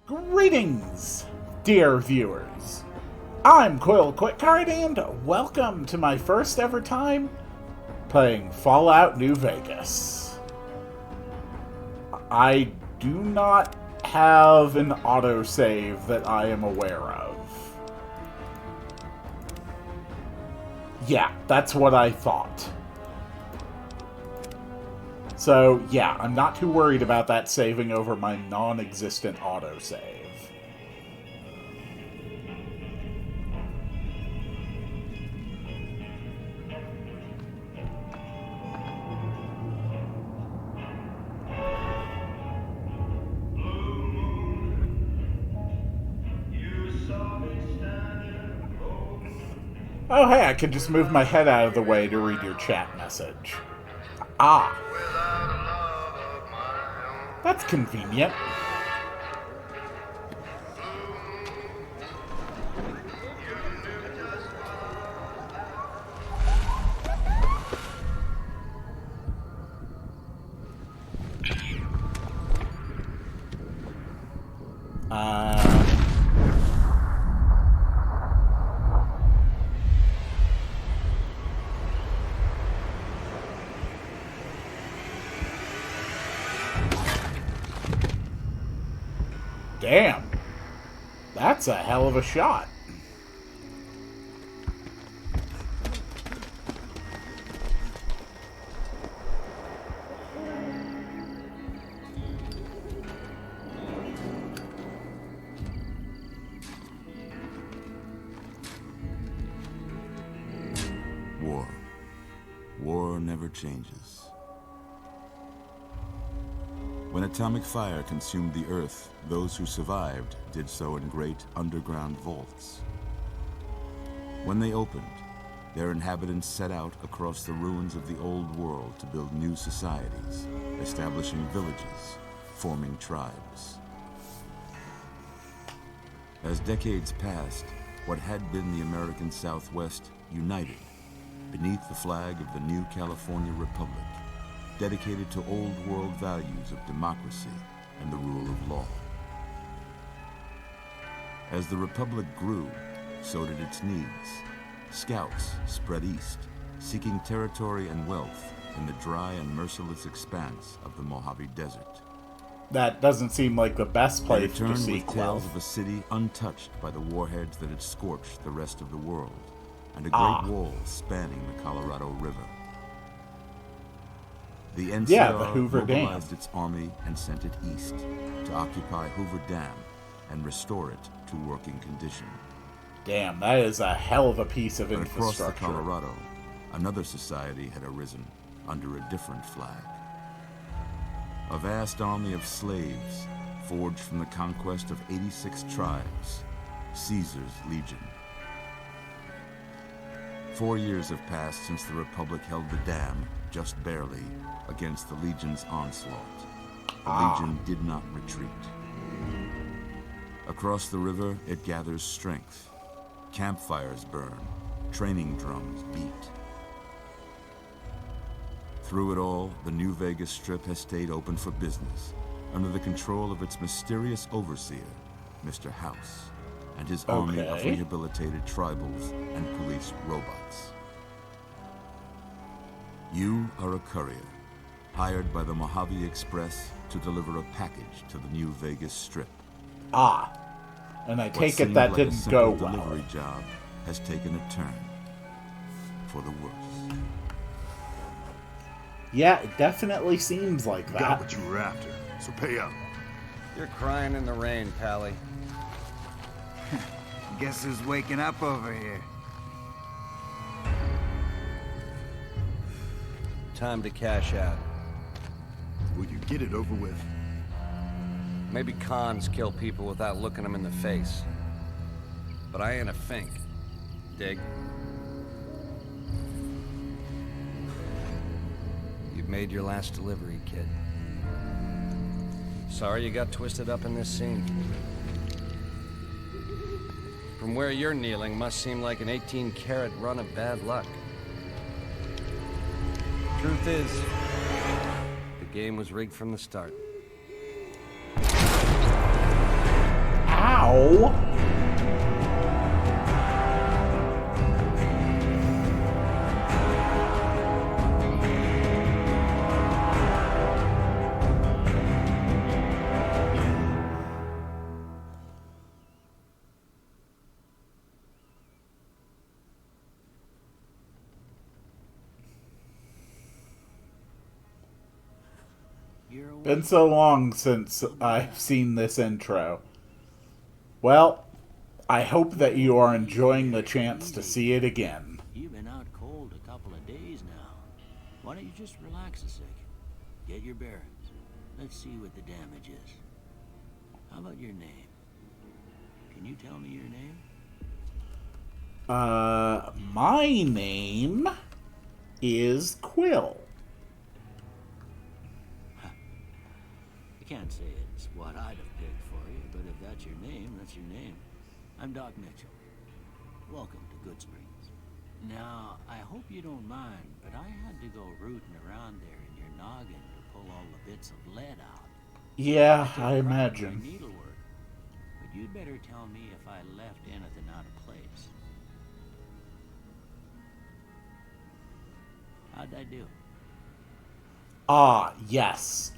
Greetings, dear viewers. I'm Coil Quickcard, and welcome to my first ever time playing Fallout New Vegas. I do not have an autosave that I am aware of. Yeah, that's what I thought. So, yeah, I'm not too worried about that saving over my non-existent autosave. Oh, hey, I can just move my head out of the way to read your chat message. Ah. That's convenient. Damn. That's a hell of a shot. War. War never changes. When atomic fire consumed the Earth, those who survived did so in great underground vaults. When they opened, their inhabitants set out across the ruins of the old world to build new societies, establishing villages, forming tribes. As decades passed, what had been the American Southwest united beneath the flag of the new California Republic, dedicated to old world values of democracy and the rule of law. As the Republic grew, so did its needs. Scouts spread east, seeking territory and wealth in the dry and merciless expanse of the Mojave Desert. That doesn't seem like the best place to returned seek with wealth. tales of a city untouched by the warheads that had scorched the rest of the world, and a great wall spanning the Colorado River. The NCR the Hoover Dam. mobilized its army and sent it east to occupy Hoover Dam and restore it to working condition. Damn, that is a hell of a piece of But across the infrastructure. Colorado, another society had arisen under a different flag. A vast army of slaves forged from the conquest of 86 tribes, Caesar's Legion. 4 years have passed since the Republic held the dam, just barely, against the Legion's onslaught. The Legion did not retreat. Across the river, it gathers strength. Campfires burn, training drums beat. Through it all, the New Vegas Strip has stayed open for business, under the control of its mysterious overseer, Mr. House, and his army of rehabilitated tribals and police robots. You are a courier, hired by the Mojave Express to deliver a package to the New Vegas Strip. And I take it that didn't go well. The delivery job has taken a turn for the worse. Yeah, it definitely seems like that. Got what you were after, so pay up. You're crying in the rain, Pally. Guess who's waking up over here? Time to cash out. Will you get it over with? Maybe cons kill people without looking them in the face. But I ain't a fink. Dig? You've made your last delivery, kid. Sorry you got twisted up in this scene. From where you're kneeling must seem like an 18-carat run of bad luck. Truth is, the game was rigged from the start. Ow. Been so long since I've seen this intro. Well, I hope that you are enjoying the chance to see it again. You've been out cold a couple of days now. Why don't you just relax a second? Get your bearings. Let's see what the damage is. How about your name? Can you tell me your name? My name is Quill. I can't say it's what I'd have picked for you, but if that's your name, that's your name. I'm Doc Mitchell. Welcome to Goodsprings. Now, I hope you don't mind, but I had to go rooting around there in your noggin to pull all the bits of lead out. Yeah, I imagine. Needlework, but you'd better tell me if I left anything out of place. How'd I do? Yes.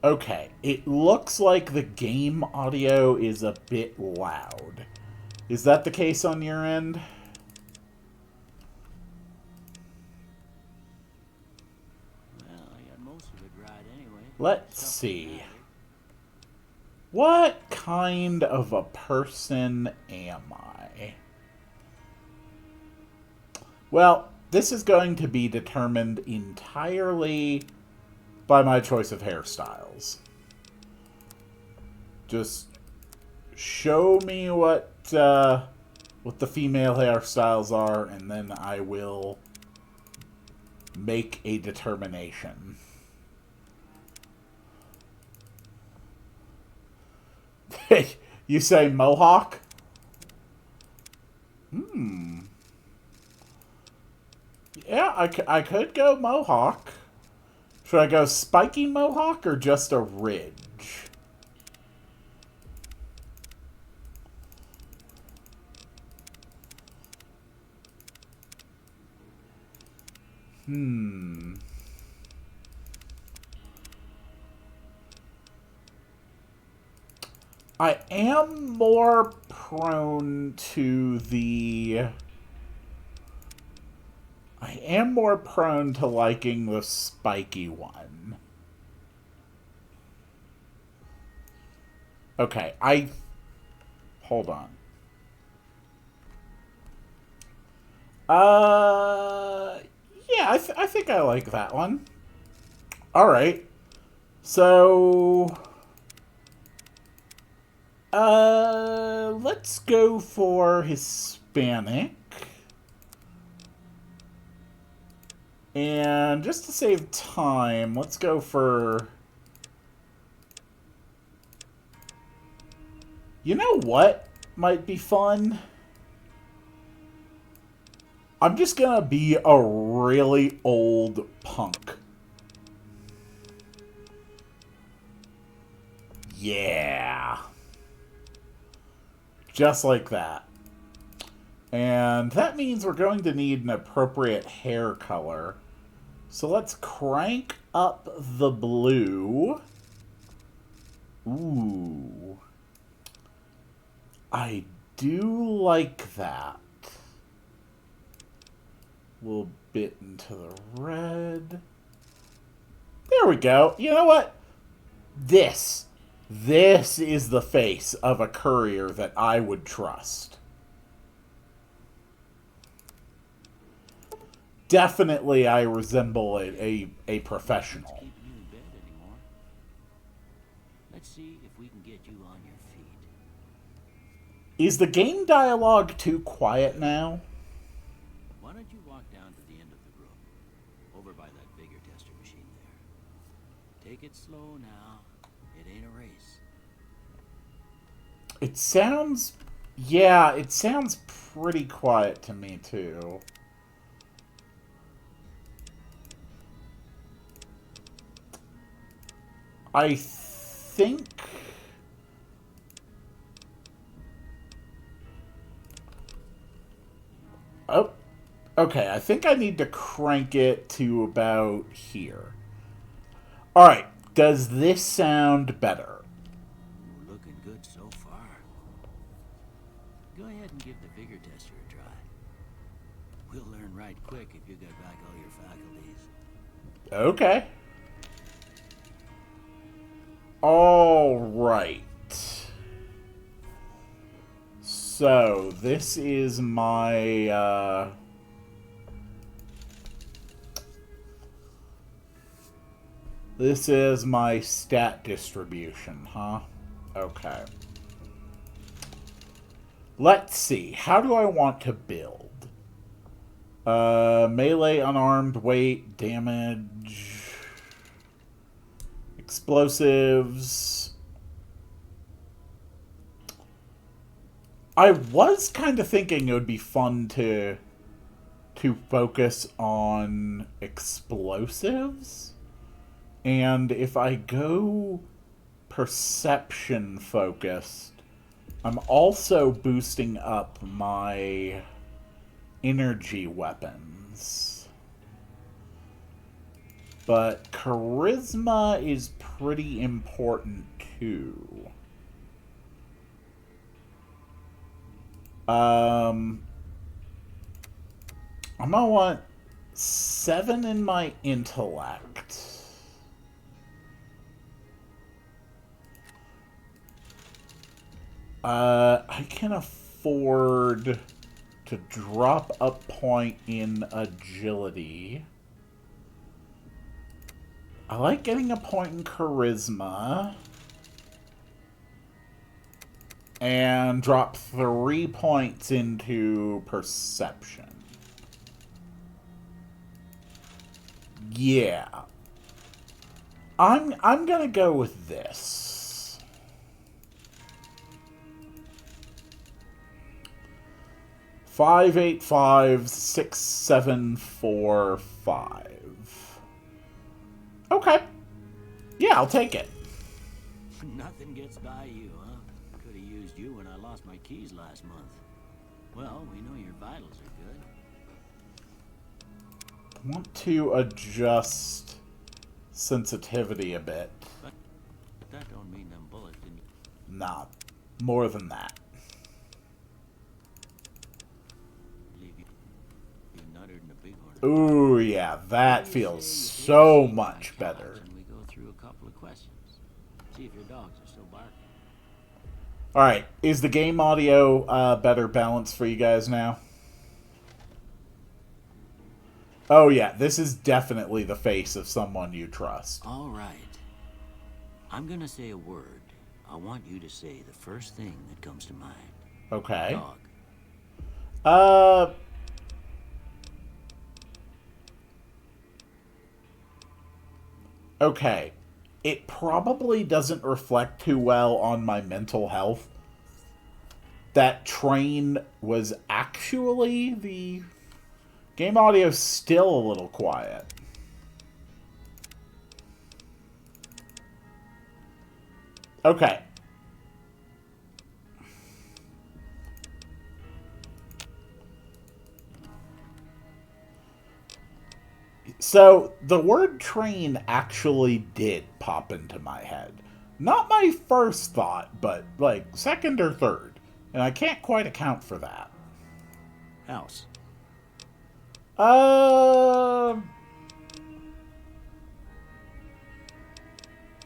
Okay, it looks like the game audio is a bit loud. Is that the case on your end? Well, I got most of it right anyway. Let's see. What kind of a person am I? Well, this is going to be determined entirely by my choice of hairstyles. Just show me what the female hairstyles are, and then I will make a determination. You say mohawk? Yeah, I could go mohawk. Should I go spiky mohawk or just a ridge? I am more prone to liking the spiky one. Okay, hold on. Yeah, I think I like that one. Alright. So, let's go for Hispanic. And just to save time, let's go for... You know what might be fun? I'm just gonna be a really old punk. Yeah. Just like that. And that means we're going to need an appropriate hair color. So let's crank up the blue. Ooh. I do like that. A little bit into the red. There we go. You know what? This is the face of a courier that I would trust. Definitely I resemble a professional. Keep you in bed anymore. Let's see if we can get you on your feet. Is the game dialogue too quiet now? Why don't you walk down to the end of the room, over by that Vigor tester machine there. Take it slow now. It ain't a race. It sounds... Yeah, it sounds pretty quiet to me, too. I think Okay, I think I need to crank it to about here. Alright, does this sound better? Ooh, looking good so far. Go ahead and give the vigor tester a try. We'll learn right quick if you get back all your faculties. Okay. Alright. So, this is my, this is my stat distribution, huh? Okay. Let's see. How do I want to build? Melee, unarmed, weight, damage, explosives. I was kind of thinking it would be fun to focus on explosives. And if I go perception focused, I'm also boosting up my energy weapons. But charisma is pretty important too. I'm gonna want 7 in my intellect. I can afford to drop a point in agility. I like getting a point in charisma. And drop 3 points into perception. Yeah. I'm gonna go with this. 5, 8, 5, 6, 7, 4, 5. Okay. Yeah, I'll take it. Nothing gets by you, huh? Could have used you when I lost my keys last month. Well, we know your vitals are good. I want to adjust sensitivity a bit. But that don't mean them bullets didn't... Nah, more than that. leave you nuttered in the bighorn. Ooh, yeah, that feels so much better. And we go through a couple of questions. See if your dogs are still barking. Alright, is the game audio better balanced for you guys now? Oh yeah, this is definitely the face of someone you trust. All right. I'm gonna say a word. I want you to say the first thing that comes to mind. Okay. Dog. Okay. It probably doesn't reflect too well on my mental health. That train was actually the game audio still a little quiet. Okay. So, the word train actually did pop into my head. Not my first thought, but, like, second or third. And I can't quite account for that. House.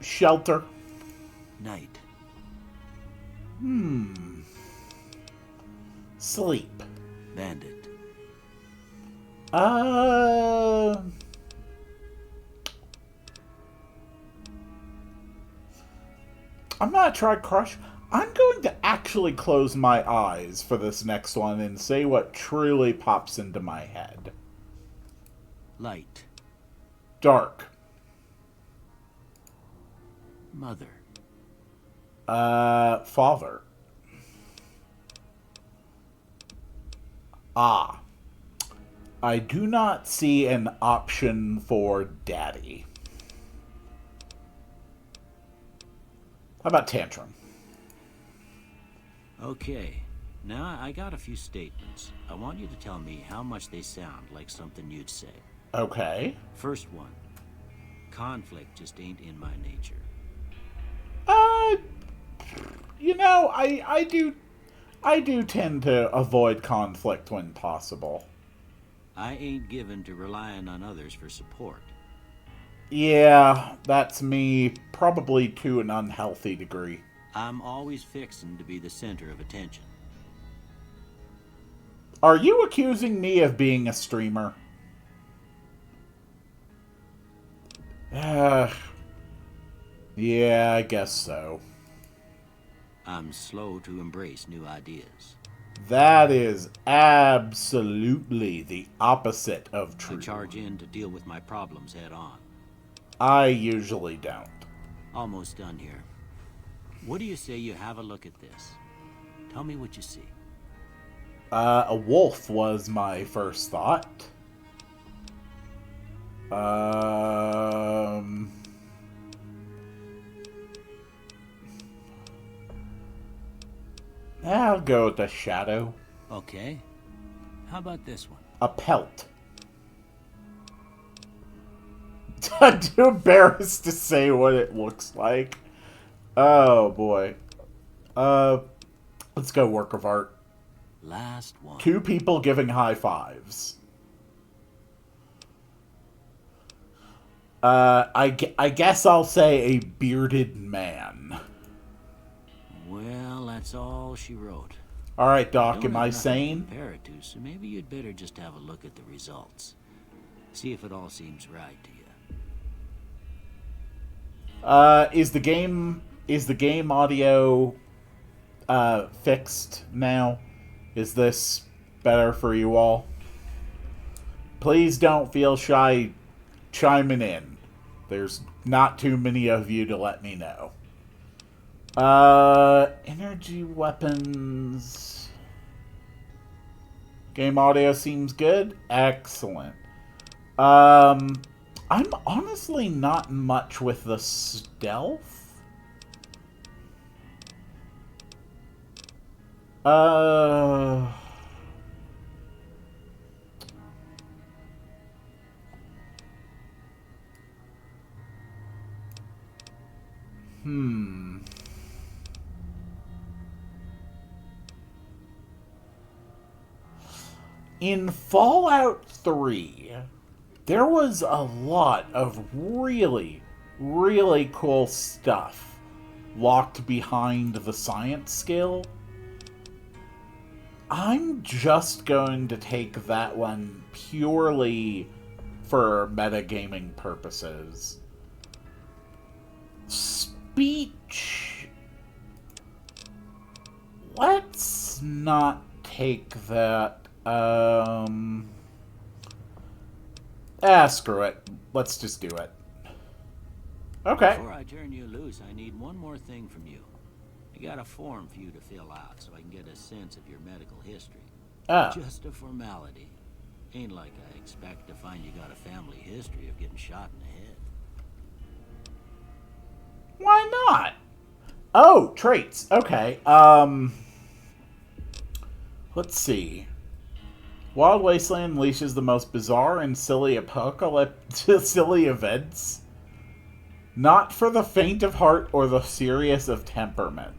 Shelter. Night. Sleep. Bandit. I'm gonna try Crush. I'm going to actually close my eyes for this next one and say what truly pops into my head. Light. Dark. Mother. Father. Ah. I do not see an option for daddy. How about tantrum? Okay. Now, I got a few statements. I want you to tell me how much they sound like something you'd say. Okay. First one. Conflict just ain't in my nature. You know, I do tend to avoid conflict when possible. I ain't given to relying on others for support. Yeah, that's me, probably to an unhealthy degree. I'm always fixing to be the center of attention. Are you accusing me of being a streamer? Yeah, I guess so. I'm slow to embrace new ideas. That is absolutely the opposite of true. I charge in to deal with my problems head on. I usually don't. Almost done here. What do you say you have a look at this? Tell me what you see. A wolf was my first thought. I'll go with the shadow. Okay. How about this one? A pelt. I'm too embarrassed to say what it looks like. Oh boy. Let's go work of art. Last one. 2 people giving high fives. I guess I'll say a bearded man. Well, that's all she wrote. All right, Doc, Don't am have I nothing to sane? compare it to, so maybe you'd better just have a look at the results. See if it all seems right to you. Is the game audio fixed now? Is this better for you all? Please don't feel shy chiming in. There's not too many of you to let me know. Energy weapons. Game audio seems good. Excellent. I'm honestly not much with the stealth. In Fallout 3, there was a lot of really, really cool stuff locked behind the science skill. I'm just going to take that one purely for metagaming purposes. Speech. Let's not take that. Screw it. Let's just do it. Okay. Before I turn you loose, I need one more thing from you. I got a form for you to fill out so I can get a sense of your medical history. Just a formality. Ain't like I expect to find you got a family history of getting shot in the head. Why not? Oh, traits. Okay. Let's see. Wild Wasteland unleashes the most bizarre and silly silly events. Not for the faint of heart or the serious of temperament.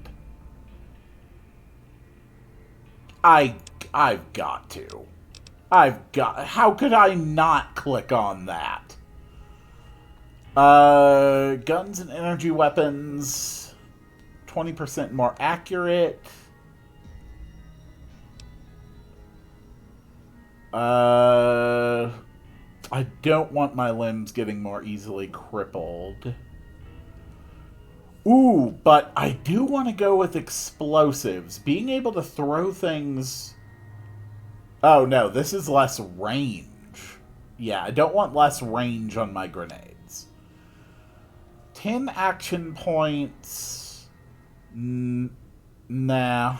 I've got to. How could I not click on that? Guns and energy weapons. 20% more accurate. I don't want my limbs getting more easily crippled. Ooh, but I do want to go with explosives. Being able to throw things... Oh, no, this is less range. Yeah, I don't want less range on my grenades. 10 action points. Nah.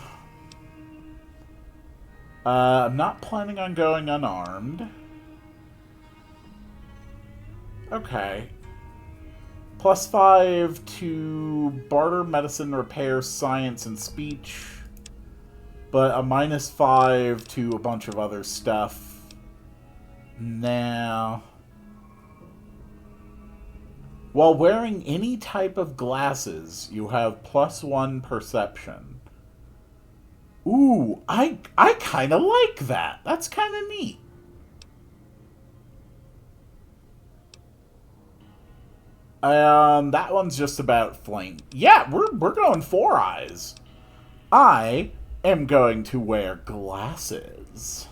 I'm not planning on going unarmed. Okay. +5 to barter, medicine, repair, science, and speech. but a -5 to a bunch of other stuff. Now, while wearing any type of glasses, you have +1 perception. Ooh, I kind of like that. That's kind of neat. That one's just about flame. Yeah, we're going 4 eyes. I am going to wear glasses.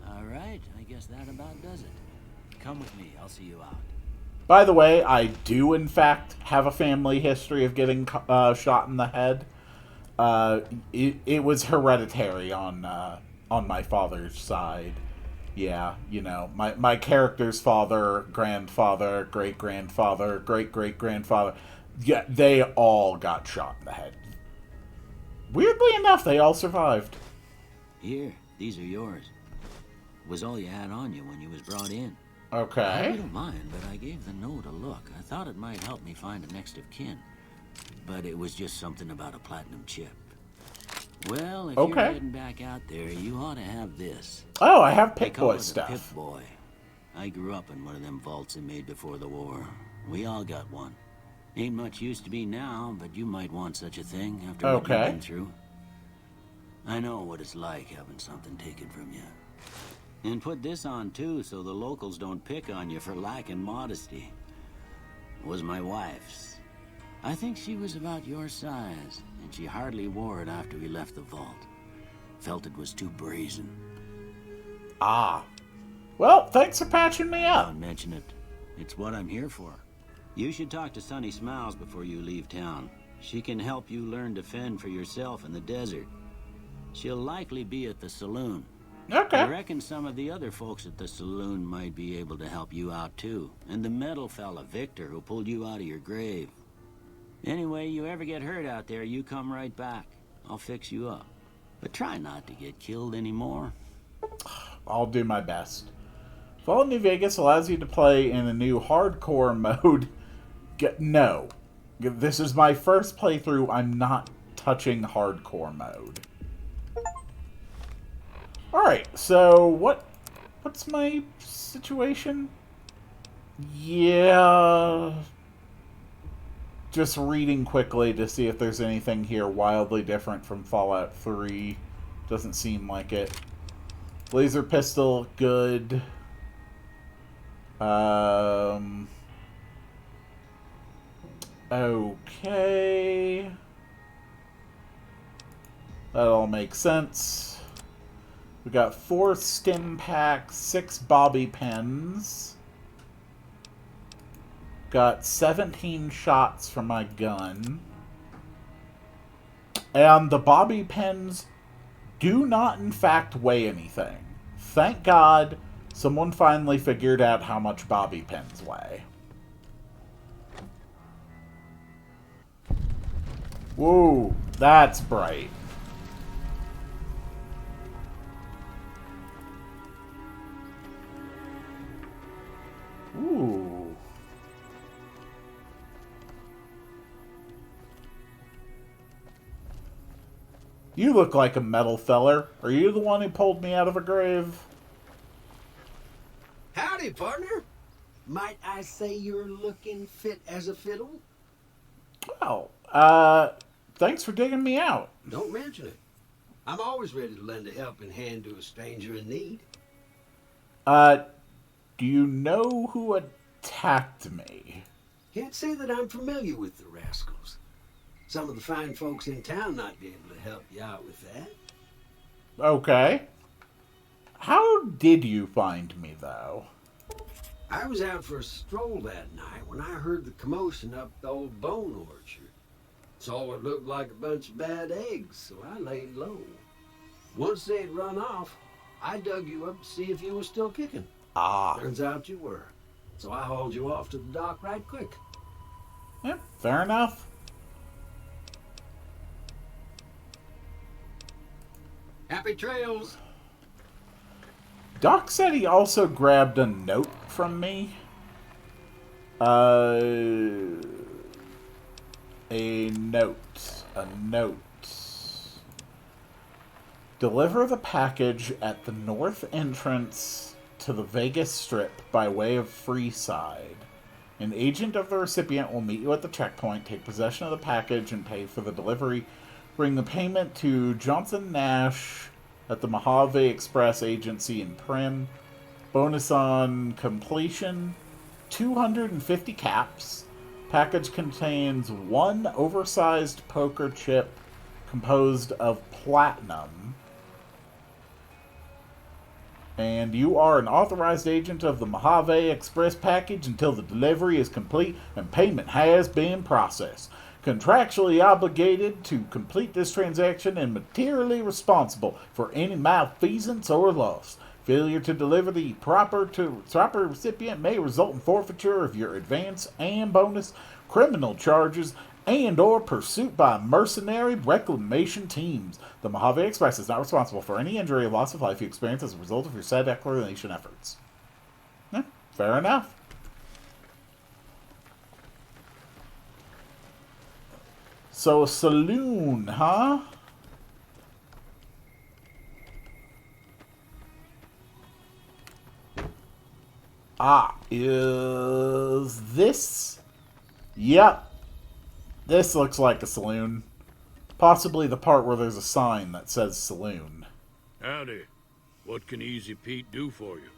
All right, I guess that about does it. Come with me, I'll see you out. By the way, I do in fact have a family history of getting shot in the head. It was hereditary on my father's side. Yeah, you know, my character's father, grandfather, great-grandfather, great-great-grandfather, yeah, they all got shot in the head. Weirdly enough, they all survived. Here, these are yours. Was all you had on you when you was brought in. I Okay. don't mind, but I gave the note a look. I thought it might help me find a next of kin. But it was just something about a platinum chip. Well, if Okay. you're heading back out there, you ought to have this. Oh, I have They Pit call Boy it a stuff. Pip Boy. I grew up in one of them vaults they made before the war. We all got one. Ain't much use to be now, but you might want such a thing after what Okay. you've been through. I know what it's like having something taken from you. And put this on too, so the locals don't pick on you for lacking modesty. It was my wife's. I think she was about your size, and she hardly wore it after we left the vault. Felt it was too brazen. Ah. Well, thanks for patching me up. Don't mention it. It's what I'm here for. You should talk to Sunny Smiles before you leave town. She can help you learn to fend for yourself in the desert. She'll likely be at the saloon. I Okay. reckon some of the other folks at the saloon might be able to help you out too. And the metal fella, Victor, who pulled you out of your grave. Anyway, you ever get hurt out there, you come right back. I'll fix you up. But try not to get killed anymore. I'll do my best. Fallout New Vegas allows you to play in a new hardcore mode. No. This is my first playthrough. I'm not touching hardcore mode. Alright, so what's my situation? Yeah. Just reading quickly to see if there's anything here wildly different from Fallout 3. Doesn't seem like it. Laser pistol, good. Okay. That all makes sense. We got 4 stim packs, 6 bobby pins. Got 17 shots from my gun. And the bobby pins do not, in fact, weigh anything. Thank God someone finally figured out how much bobby pins weigh. Whoa, that's bright. Ooh. You look like a metal feller. Are you the one who pulled me out of a grave? Howdy, partner. Might I say you're looking fit as a fiddle? Well, thanks for digging me out. Don't mention it. I'm always ready to lend a helping hand to a stranger in need. Do you know who attacked me? Can't say that I'm familiar with the rascals. Some of the fine folks in town might be able to help you out with that. Okay. How did you find me, though? I was out for a stroll that night when I heard the commotion up the old bone orchard. Saw what looked like a bunch of bad eggs, so I laid low. Once they'd run off, I dug you up to see if you were still kicking. Ah. Turns out you were. So I hauled you off to the dock right quick. Yeah, fair enough. Happy trails! Doc said he also grabbed a note from me. A note. Deliver the package at the north entrance to the Vegas Strip by way of Freeside. An agent of the recipient will meet you at the checkpoint, take possession of the package, and pay for the delivery. Bring the payment to Johnson Nash at the Mojave Express Agency in Prim. Bonus on completion, 250 caps. Package contains one oversized poker chip composed of platinum. And you are an authorized agent of the Mojave Express package until the delivery is complete and payment has been processed. Contractually obligated to complete this transaction and materially responsible for any malfeasance or loss. Failure to deliver the proper recipient may result in forfeiture of your advance and bonus, criminal charges, and or pursuit by mercenary reclamation teams. The Mojave Express is not responsible for any injury or loss of life you experience as a result of your said reclamation efforts. Fair enough. So a saloon, huh? Is this? Yep. This looks like a saloon. Possibly the part where there's a sign that says saloon. Howdy. What can Easy Pete do for you?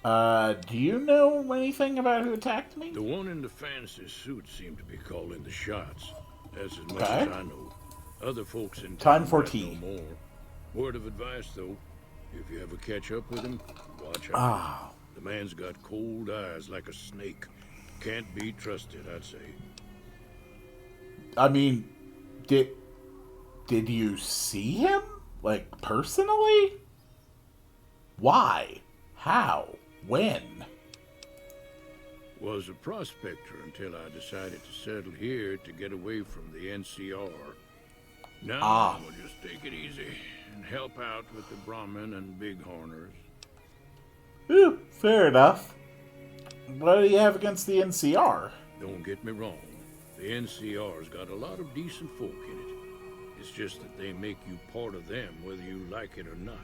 Do you know anything about who attacked me? The one in the fancy suit seemed to be calling the shots. That's as much as I know. Other folks in Time town for might tea. know more. Word of advice, though. If you ever catch up with him, watch out. The man's got cold eyes like a snake. Can't be trusted, I'd say. I mean, did you see him? Like, personally? Why? How? When? Was a prospector until I decided to settle here to get away from the NCR. Now I'm gonna just take it easy and help out with the Brahmin and Bighorners. Fair enough. What do you have against the NCR? Don't get me wrong. The NCR's got a lot of decent folk in it. It's just that they make you part of them whether you like it or not.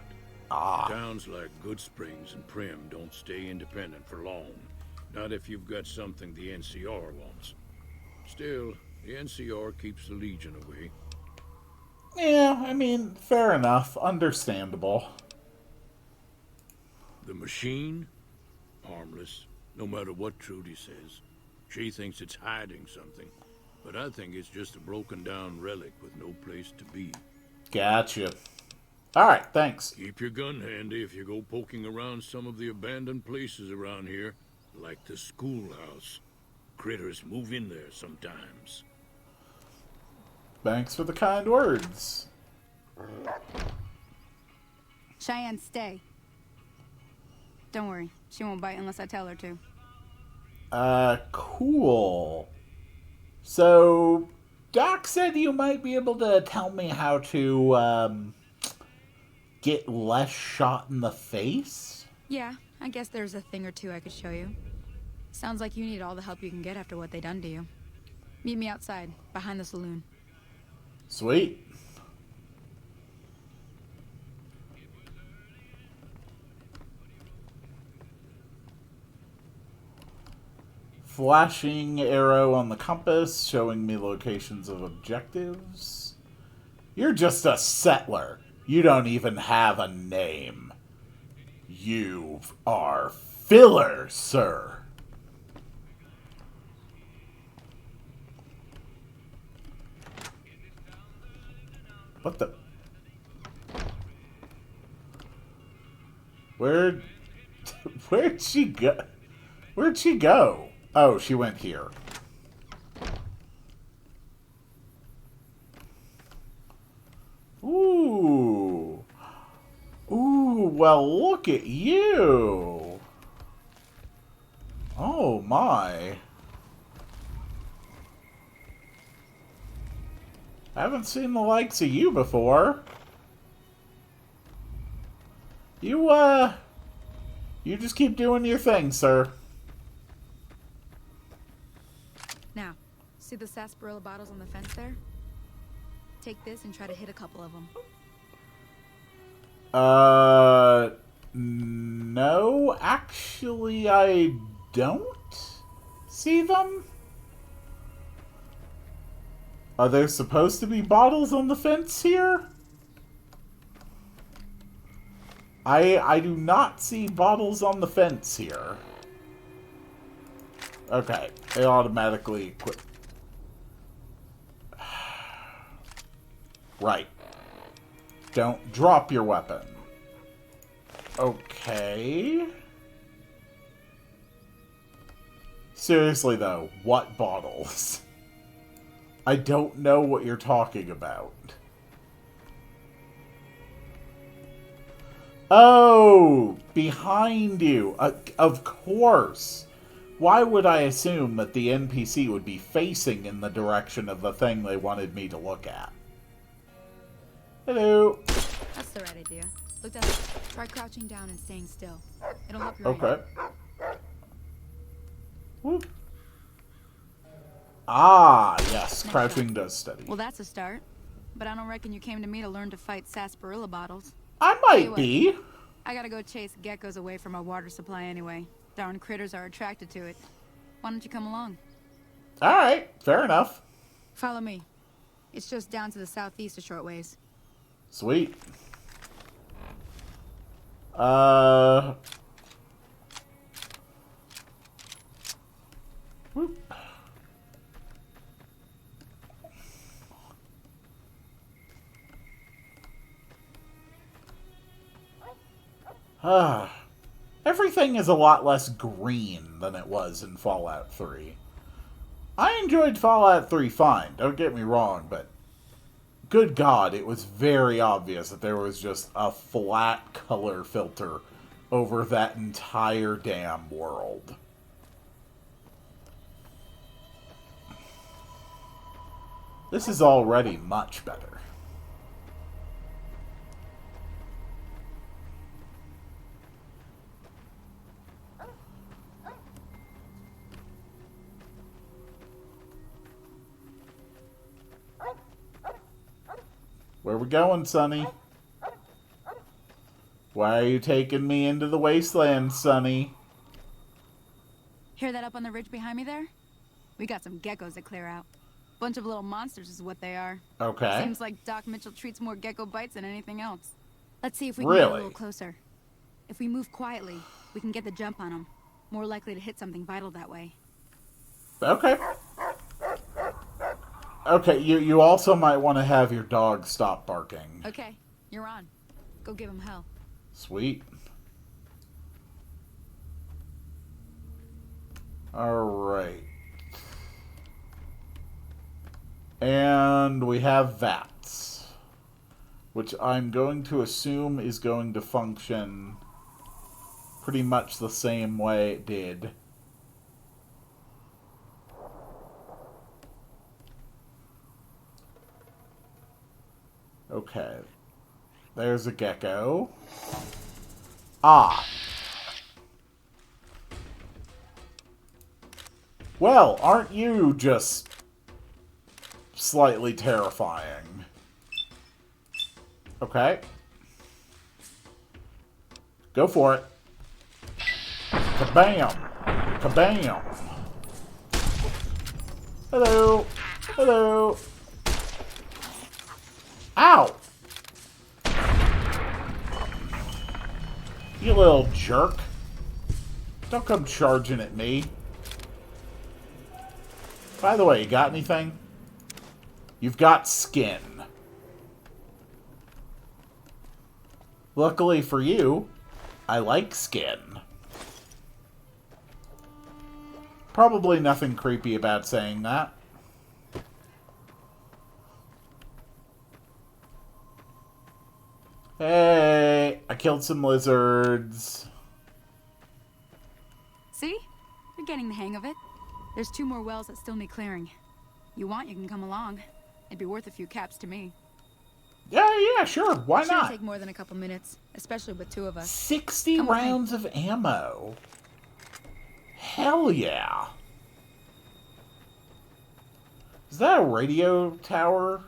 Towns like Goodsprings and Prim don't stay independent for long. Not if you've got something the NCR wants. Still, the NCR keeps the Legion away. Yeah, I mean, fair enough. Understandable. The machine? Harmless, no matter what Trudy says. She thinks it's hiding something, but I think it's just a broken down relic with no place to be. Gotcha. Alright, thanks. Keep your gun handy if you go poking around some of the abandoned places around here, like the schoolhouse. Critters move in there sometimes. Thanks for the kind words. Cheyenne, stay. Don't worry, she won't bite unless I tell her to. Cool. So, Doc said you might be able to tell me how to, get less shot in the face? Yeah, I guess there's a thing or two I could show you. Sounds like you need all the help you can get after what they done to you. Meet me outside, behind the saloon. Sweet. Flashing arrow on the compass, showing me locations of objectives. You're just a settler. You don't even have a name. You are filler, sir. What the? Where'd she go? Where'd she go? Oh, she went here. Ooh. Ooh, well, look at you. Oh, my. I haven't seen the likes of you before. You just keep doing your thing, sir. Now, see the sarsaparilla bottles on the fence there? Take this and try to hit a couple of them. No, actually, I don't see them. Are there supposed to be bottles on the fence here? I do not see bottles on the fence here. Okay, it automatically quit. Right. Don't drop your weapon. Okay. Seriously, though, what bottles? I don't know what you're talking about. Oh, behind you. Of course. Why would I assume that the NPC would be facing in the direction of the thing they wanted me to look at? Hello. That's the right idea. Look down. Try crouching down and staying still. It'll help you. Okay. Whoop. Ah, yes. Crouching does steady. Well, that's a start. But I don't reckon you came to me to learn to fight sarsaparilla bottles. I might be. I gotta go chase geckos away from our water supply anyway. Darn critters are attracted to it. Why don't you come along? Alright, fair enough. Follow me. It's just down to the southeast a short ways. Sweet. Whoop. Everything is a lot less green than it was in Fallout 3. I enjoyed Fallout 3 fine, don't get me wrong, but good God, it was very obvious that there was just a flat color filter over that entire damn world. This is already much better. Where we going, Sonny? Why are you taking me into the wasteland, Sonny? Hear that up on the ridge behind me there? We got some geckos to clear out. Bunch of little monsters is what they are. Okay. Seems like Doc Mitchell treats more gecko bites than anything else. Let's see if we can get a little closer. If we move quietly, we can get the jump on them. More likely to hit something vital that way. Okay. Okay, you also might want to have your dog stop barking. Okay, you're on. Go give him hell. Sweet. Alright. And we have VATS, which I'm going to assume is going to function pretty much the same way it did. Okay. There's a gecko. Ah. Well, aren't you just slightly terrifying? Okay. Go for it. Kabam! Kabam! Hello! Hello! Ow! You little jerk. Don't come charging at me. By the way, you got anything? You've got skin. Luckily for you, I like skin. Probably nothing creepy about saying that. Hey, I killed some lizards. See? You're getting the hang of it. There's 2 more wells that still need clearing. You want, you can come along. It'd be worth a few caps to me. Yeah, sure. Why not? Shouldn't take more than a couple minutes, especially with 2 of us. 60 rounds of ammo. Hell yeah. Is that a radio tower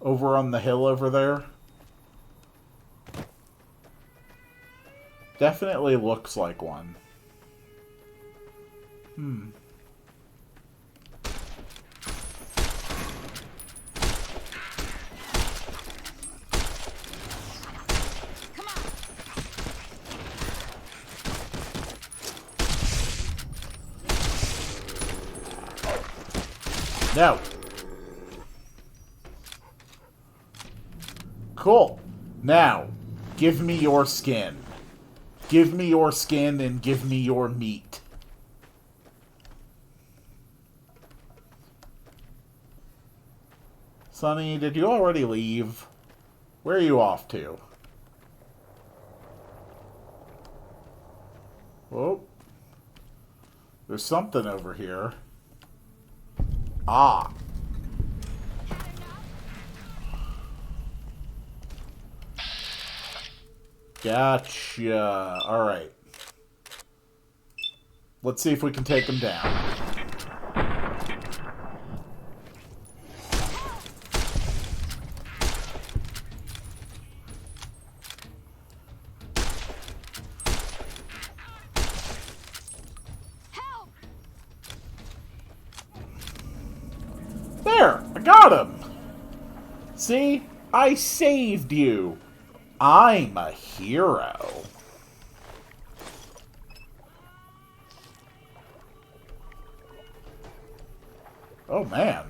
over on the hill over there? Definitely looks like one. No. Cool. Now, give me your skin. Give me your skin and give me your meat. Sonny, did you already leave? Where are you off to? Oh. There's something over here. Ah. Gotcha. Alright. Let's see if we can take him down. There! I got him! See? I saved you! I'm a hero. Oh, man.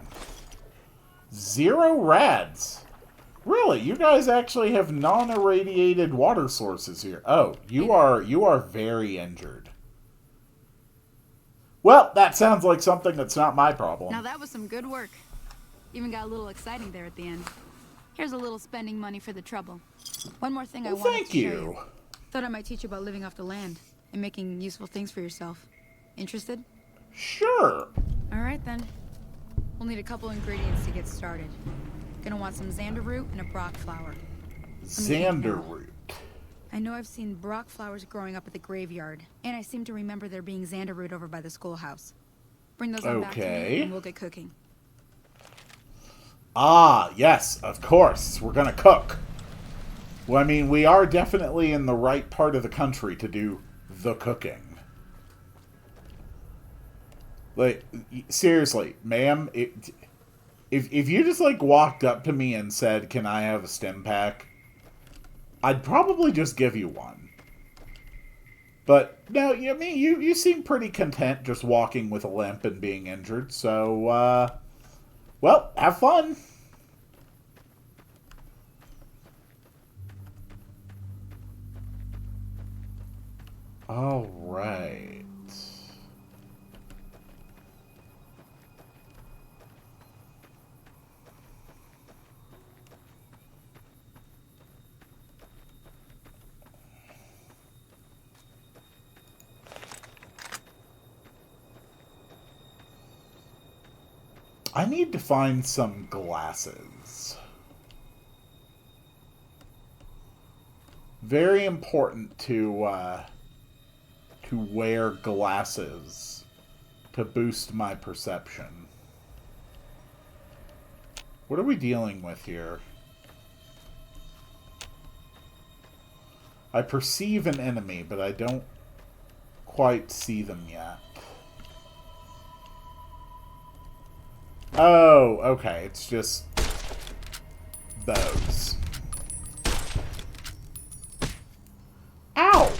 0 rads. Really? You guys actually have non-irradiated water sources here. Oh, you are very injured. Well, that sounds like something that's not my problem. Now that was some good work. Even got a little exciting there at the end. Here's a little spending money for the trouble. One more thing I wanted to show you. Thought I might teach you about living off the land and making useful things for yourself. Interested? Sure. All right then. We'll need a couple ingredients to get started. Gonna want some xander root and a brock flower. Xander root. I know I've seen brock flowers growing up at the graveyard, and I seem to remember there being xander root over by the schoolhouse. Bring those on back to me and we'll get cooking. Ah, yes, of course. We're gonna cook. Well, I mean, we are definitely in the right part of the country to do the cooking. Like, seriously, ma'am, if you just, like, walked up to me and said, "Can I have a stim pack?" I'd probably just give you one. But, no, I mean, you seem pretty content just walking with a limp and being injured, so, well, have fun. All right. I need to find some glasses. Very important to wear glasses to boost my perception. What are we dealing with here? I perceive an enemy, but I don't quite see them yet. Oh, okay. It's just those. Ow!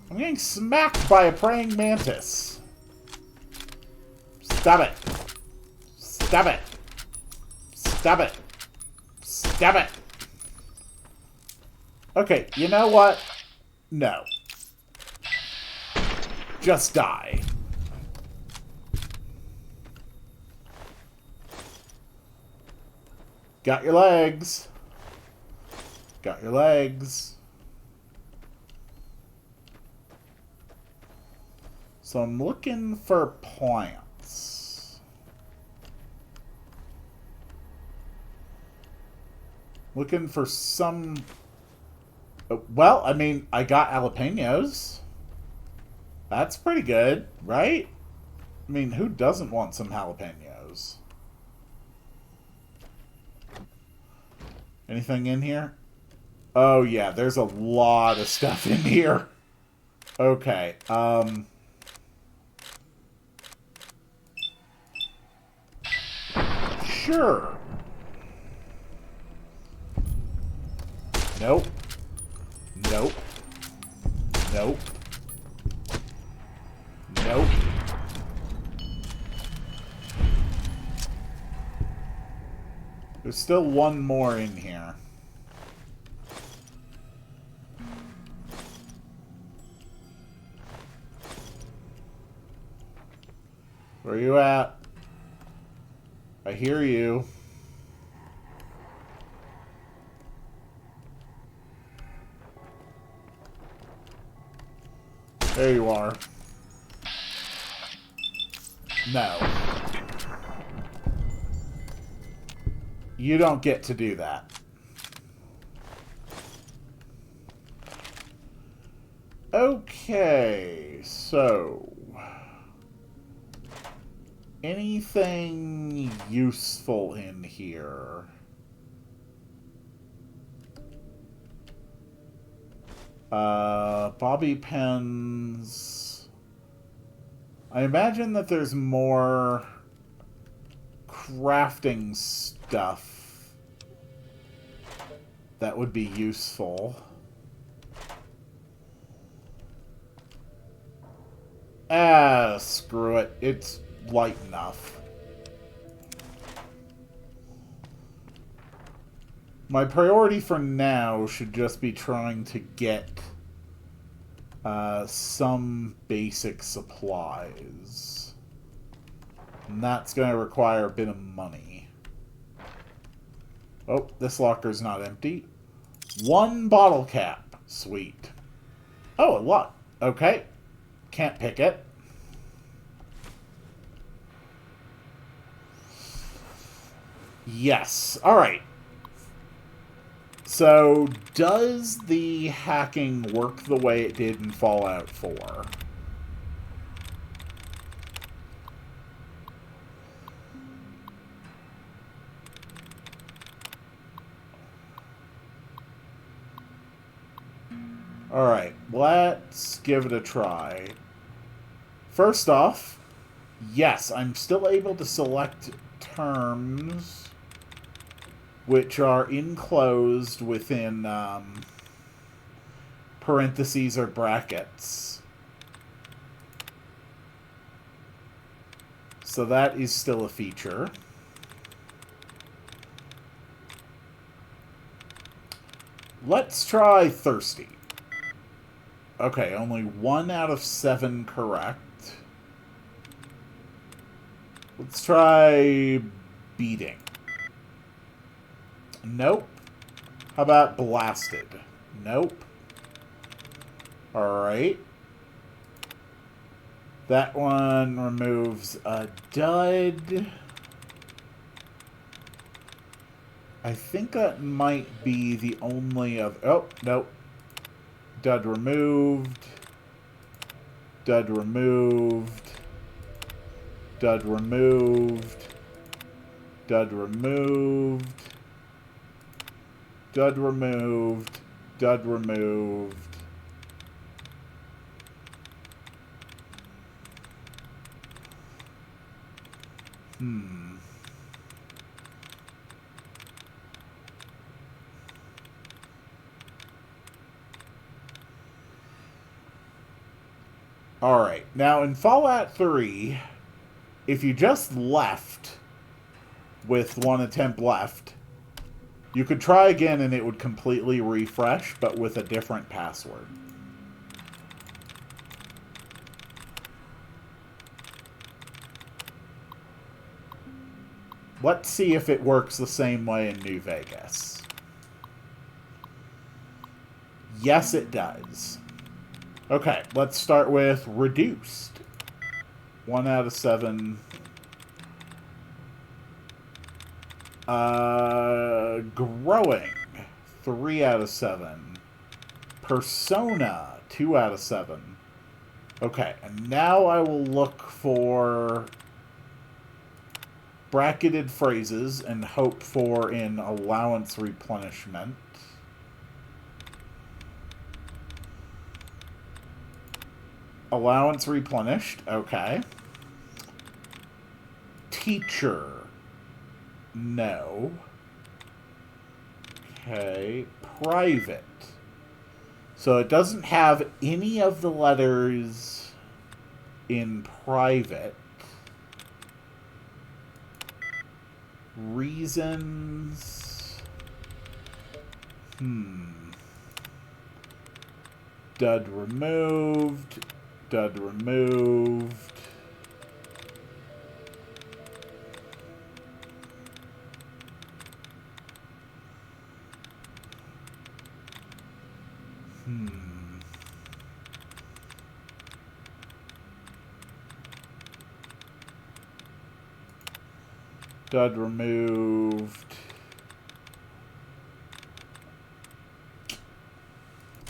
I'm getting smacked by a praying mantis. Stop it. Stop it. Stop it. Stop it. Okay, you know what? No. Just die. Got your legs. Got your legs. So I'm looking for plants. Looking for some... Well, I mean, I got jalapenos. That's pretty good, right? I mean, who doesn't want some jalapenos? Anything in here? Oh, yeah, there's a lot of stuff in here. Okay, sure. Nope. Nope. Nope. Nope. There's still one more in here. Where are you at? I hear you. There you are. No. You don't get to do that. Okay, so... anything useful in here? Bobby pins. I imagine that there's more crafting stuff that would be useful. Ah, screw it. It's light enough. My priority for now should just be trying to get some basic supplies. And that's going to require a bit of money. Oh, this locker's not empty. 1 bottle cap. Sweet. Oh, a lot. Okay. Can't pick it. Yes. Alright. So, does the hacking work the way it did in Fallout 4? Alright, let's give it a try. First off, yes, I'm still able to select terms which are enclosed within parentheses or brackets. So that is still a feature. Let's try thirsty. Okay, only 1 out of 7 correct. Let's try beating. Nope. How about blasted? Nope. Alright. That one removes a dud. I think that might be the only of... oh, nope. Dud removed. Dud removed. Dud removed. Dud removed. Dud removed. Dud removed. Alright, now in Fallout 3, if you just left with 1 attempt left, you could try again and it would completely refresh, but with a different password. Let's see if it works the same way in New Vegas. Yes, it does. Okay, let's start with reduced. 1 out of 7. Growing. 3 out of 7. Persona. 2 out of 7. Okay, and now I will look for bracketed phrases and hope for an allowance replenishment. Allowance replenished. Okay. Teacher. No. Okay. Private. So it doesn't have any of the letters in private. Reasons. Dud removed. Dud removed. Dud removed.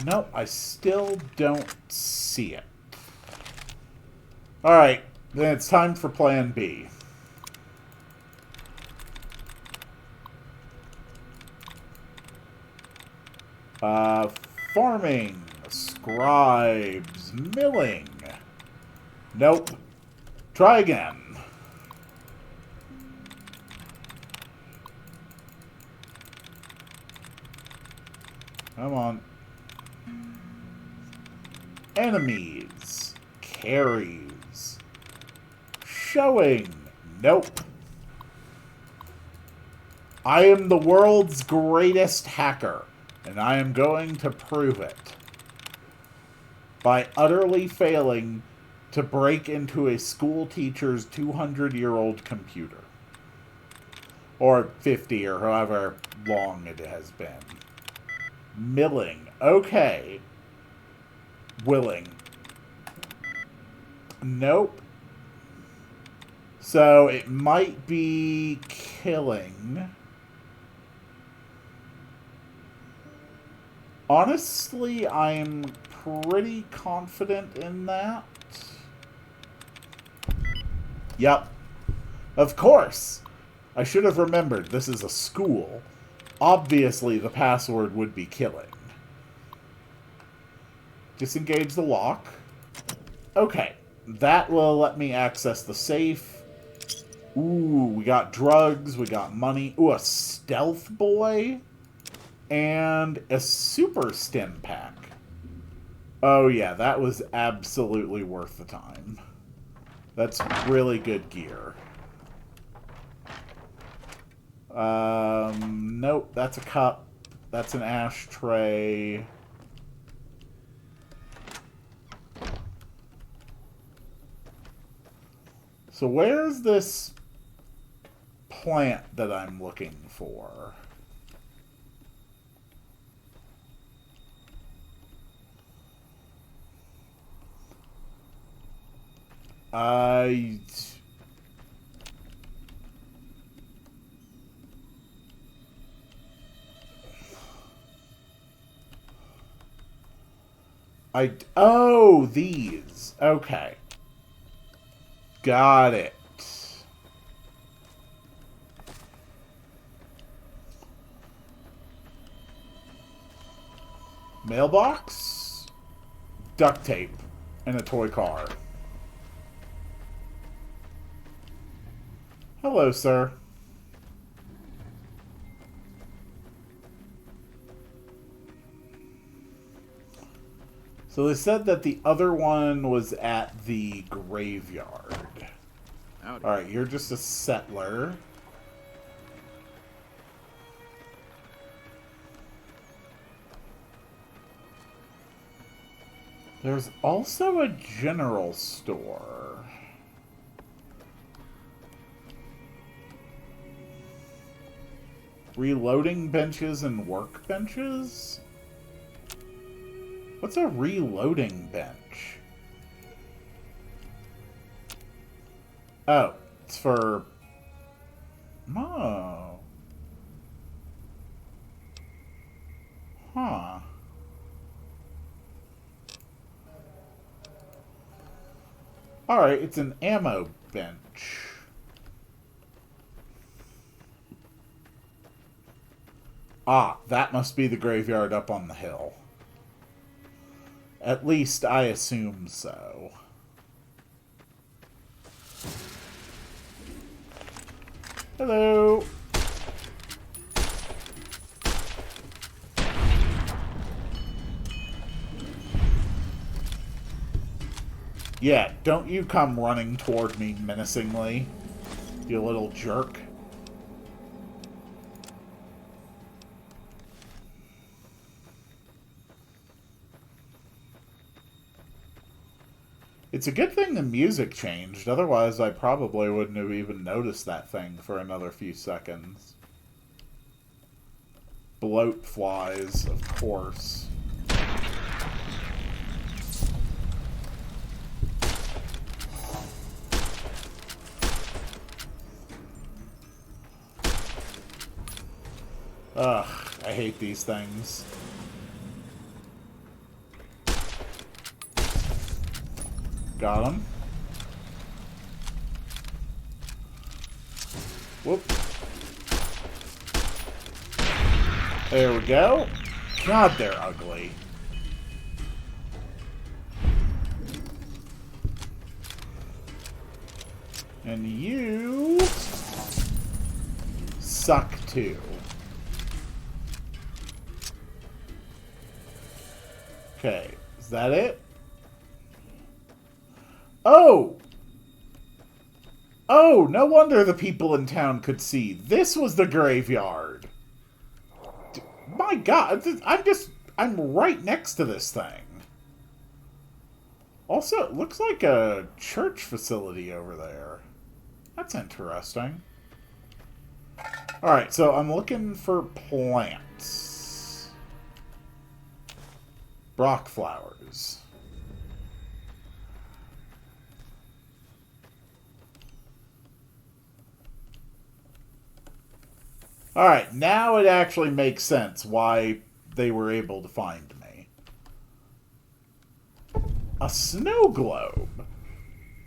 Nope, I still don't see it. Alright, then it's time for plan B. Farming, scribes, milling. Nope. Try again. Come on. Enemies. Carries. Showing. Nope. I am the world's greatest hacker, and I am going to prove it by utterly failing to break into a school teacher's 200-year-old computer. Or 50, or however long it has been. Milling. Okay. Willing. Nope. So it might be killing. Honestly, I'm pretty confident in that. Yep. Of course. I should have remembered this is a school. Obviously, the password would be killing. Disengage the lock. Okay. That will let me access the safe. Ooh, we got drugs. We got money. Ooh, a stealth boy. And a super stim pack. Oh, yeah. That was absolutely worth the time. That's really good gear. Nope, that's a cup. That's an ashtray. So where's this plant that I'm looking for? Oh, these. Okay. Got it. Mailbox? Duct tape. And a toy car. Hello, sir. So they said that the other one was at the graveyard. Alright, you're just a settler. There's also a general store. Reloading benches and workbenches? What's a reloading bench? Oh, it's for... Oh. Huh. Alright, it's an ammo bench. Ah, that must be the graveyard up on the hill. At least I assume so. Hello. Yeah, don't you come running toward me menacingly, you little jerk. It's a good thing the music changed, otherwise I probably wouldn't have even noticed that thing for another few seconds. Bloat flies, of course. Ugh, I hate these things. Got him. Whoop. There we go. God, they're ugly. And you suck too. Okay, is that it? Oh! Oh, no wonder the people in town could see. This was the graveyard. My God, I'm right next to this thing. Also, it looks like a church facility over there. That's interesting. Alright, so I'm looking for plants. Brock flowers. Alright, now it actually makes sense why they were able to find me. A snow globe.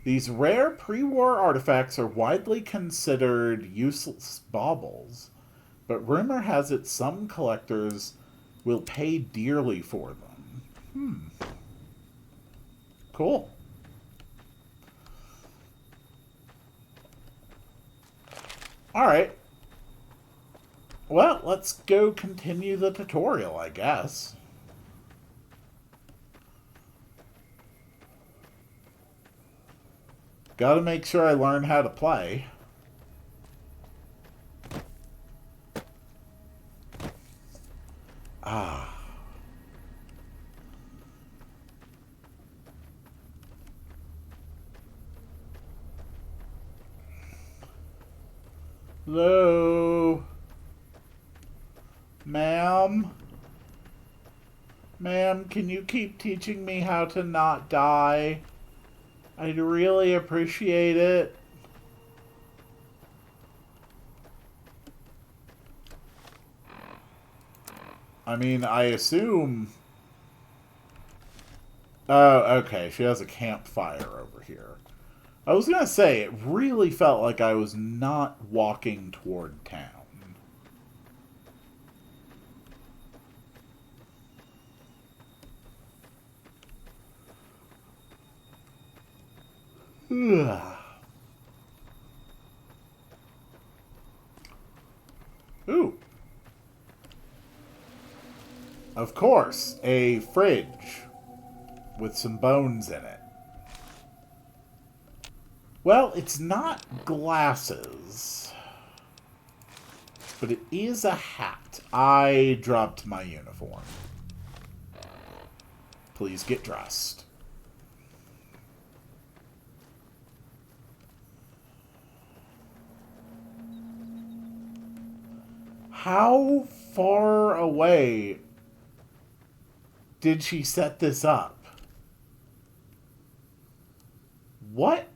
These rare pre-war artifacts are widely considered useless baubles, but rumor has it some collectors will pay dearly for them. Cool. Alright. Well, let's go continue the tutorial, I guess. Gotta make sure I learn how to play. Ah. Hello? Ma'am? Ma'am, can you keep teaching me how to not die? I'd really appreciate it. I mean, I assume... Oh, okay. She has a campfire over here. I was gonna say, it really felt like I was not walking toward town. Ooh. Of course, a fridge with some bones in it. Well, it's not glasses, but it is a hat. I dropped my uniform. Please get dressed. How far away did she set this up? What?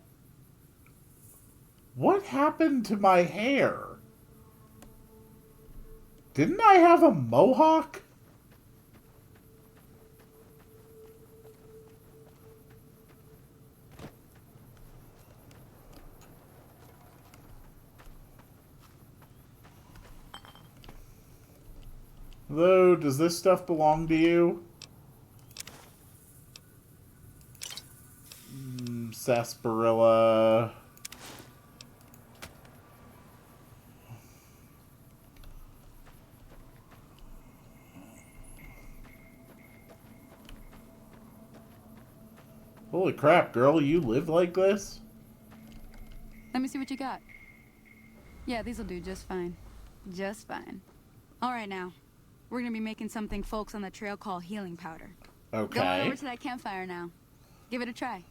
What happened to my hair? Didn't I have a mohawk? Though, does this stuff belong to you? sarsaparilla. Holy crap, girl, you live like this? Let me see what you got. Yeah, these'll do just fine. Just fine. All right, now. We're gonna be making something folks on the trail call healing powder. Okay. Go on over to that campfire now. Give it a try.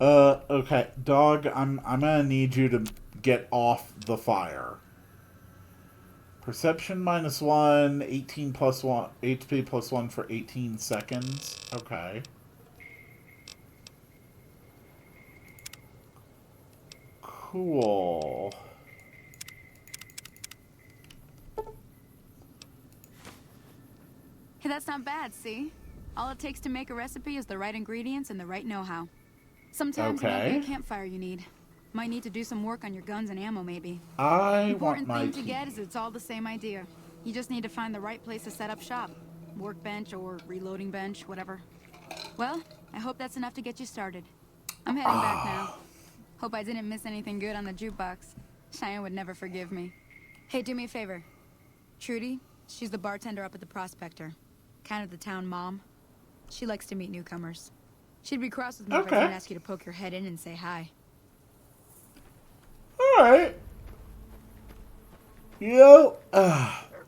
Okay. Dog, I'm gonna need you to get off the fire. Perception -1, 18 plus 1, HP plus 1 for 18 seconds. Okay. Cool. Hey, that's not bad, see? All it takes to make a recipe is the right ingredients and the right know-how. Sometimes it won't be a campfire you need. Might need to do some work on your guns and ammo, maybe. Important thing to get is it's all the same idea. You just need to find the right place to set up shop. Workbench or reloading bench, whatever. Well, I hope that's enough to get you started. I'm heading back now. Hope I didn't miss anything good on the jukebox. Cheyenne would never forgive me. Hey, do me a favor. Trudy, she's the bartender up at the Prospector. Kind of the town mom. She likes to meet newcomers. She'd be cross with me if I didn't ask you to poke your head in and say hi. Alright. You know,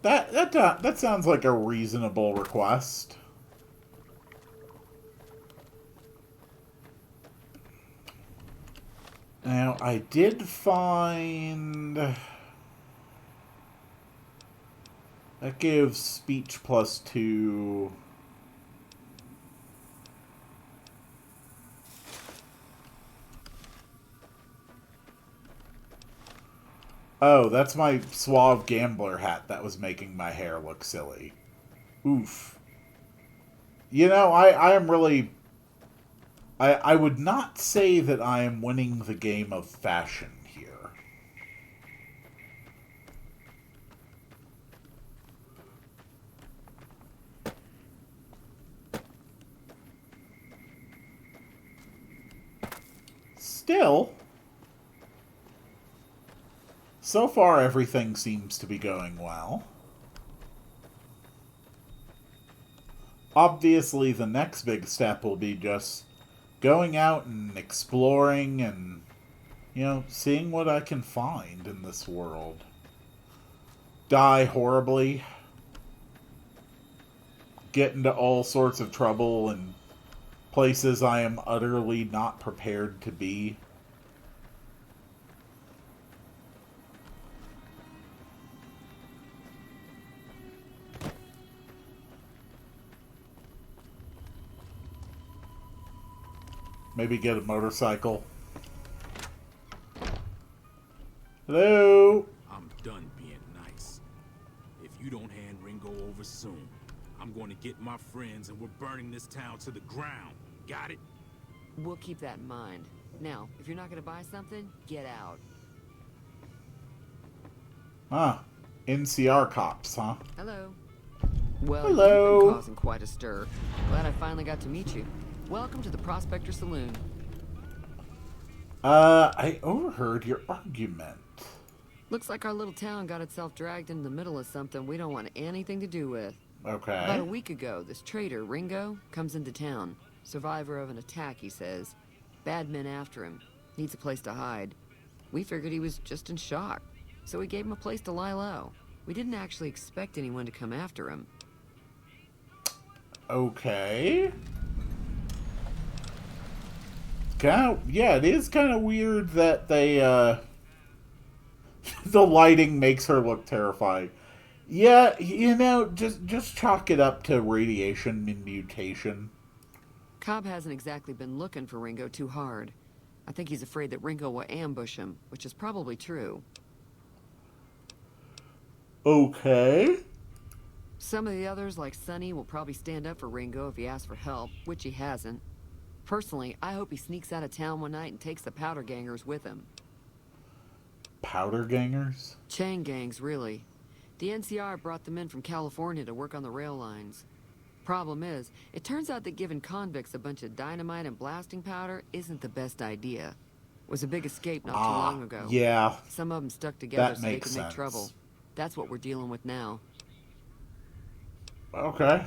that sounds like a reasonable request. Now, I did find... That gives speech +2... Oh, that's my suave gambler hat that was making my hair look silly. Oof. You know, I am really... I would not say that I am winning the game of fashion here. Still... So far, everything seems to be going well. Obviously, the next big step will be just going out and exploring and, you know, seeing what I can find in this world. Die horribly. Get into all sorts of trouble and places I am utterly not prepared to be. Maybe get a motorcycle. Hello? I'm done being nice. If you don't hand Ringo over soon, I'm going to get my friends and we're burning this town to the ground. Got it? We'll keep that in mind. Now, if you're not going to buy something, get out. Ah, NCR cops, huh? Hello. Well, hello. You've been causing quite a stir. Glad I finally got to meet you. Welcome to the Prospector Saloon. I overheard your argument. Looks like our little town got itself dragged into the middle of something we don't want anything to do with. Okay. About a week ago, this traitor, Ringo, comes into town. Survivor of an attack, he says. Bad men after him. Needs a place to hide. We figured he was just in shock, so we gave him a place to lie low. We didn't actually expect anyone to come after him. Okay. Yeah, it is kind of weird that they, the lighting makes her look terrifying. Yeah, you know, just chalk it up to radiation and mutation. Cobb hasn't exactly been looking for Ringo too hard. I think he's afraid that Ringo will ambush him, which is probably true. Okay. Some of the others, like Sonny, will probably stand up for Ringo if he asks for help, which he hasn't. Personally, I hope he sneaks out of town one night and takes the powder gangers with him. Powder gangers? Chain gangs, really. The NCR brought them in from California to work on the rail lines. Problem is, it turns out that giving convicts a bunch of dynamite and blasting powder isn't the best idea. It was a big escape not too long ago. Yeah. Some of them stuck together That so they makes could make sense. trouble. That's what we're dealing with now. Okay.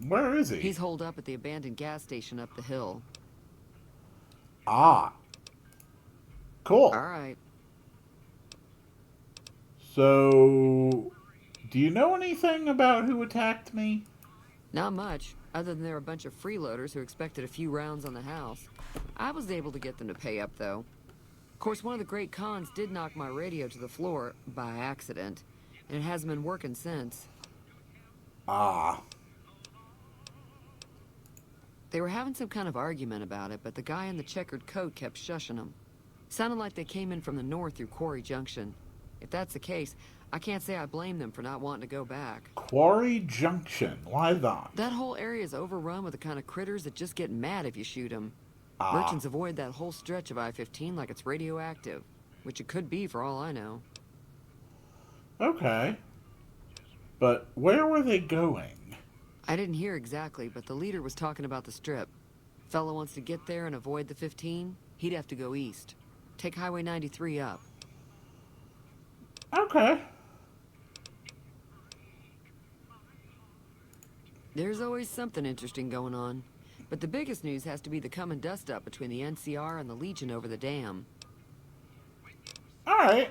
Where is he? He's holed up at the abandoned gas station up the hill. Ah. Cool. All right. So, do you know anything about who attacked me? Not much, other than they're a bunch of freeloaders who expected a few rounds on the house. I was able to get them to pay up, though. Of course, one of the great cons did knock my radio to the floor by accident, and it hasn't been working since. Ah. They were having some kind of argument about it, but the guy in the checkered coat kept shushing them. Sounded like they came in from the north through Quarry Junction. If that's the case, I can't say I blame them for not wanting to go back. Quarry Junction. Why not? That whole area is overrun with the kind of critters that just get mad if you shoot them. Ah. Merchants avoid that whole stretch of I-15 like it's radioactive, which it could be for all I know. Okay. But where were they going? I didn't hear exactly, but the leader was talking about the strip. Fella wants to get there and avoid the 15, he'd have to go east. Take Highway 93 up. Okay. There's always something interesting going on. But the biggest news has to be the come and dust up between the NCR and the Legion over the dam. Alright.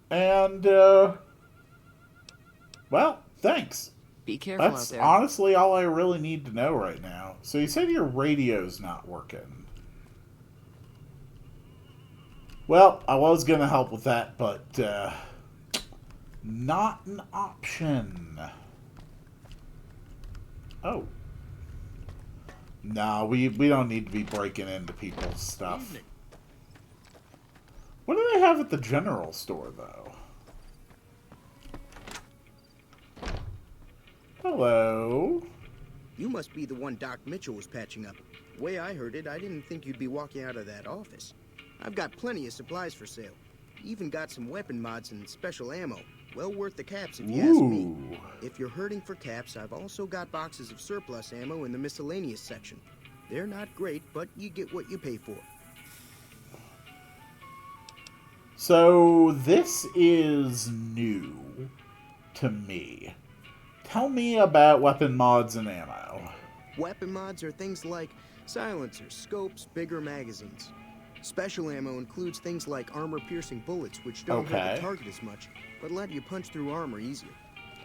And, well, thanks. Be careful That's out there. honestly all I really need to know right now. So you said your radio's not working. Well, I was going to help with that, but, not an option. Oh. No, we don't need to be breaking into people's stuff. What do they have at the general store, though? Hello? You must be the one Doc Mitchell was patching up. The way I heard it, I didn't think you'd be walking out of that office. I've got plenty of supplies for sale. Even got some weapon mods and special ammo. Well worth the caps if you ask me. If you're hurting for caps, I've also got boxes of surplus ammo in the miscellaneous section. They're not great, but you get what you pay for. So, this is new to me. Tell me about weapon mods and ammo. Weapon mods are things like silencers, scopes, bigger magazines. Special ammo includes things like armor-piercing bullets, which don't hurt the target as much, but let you punch through armor easier.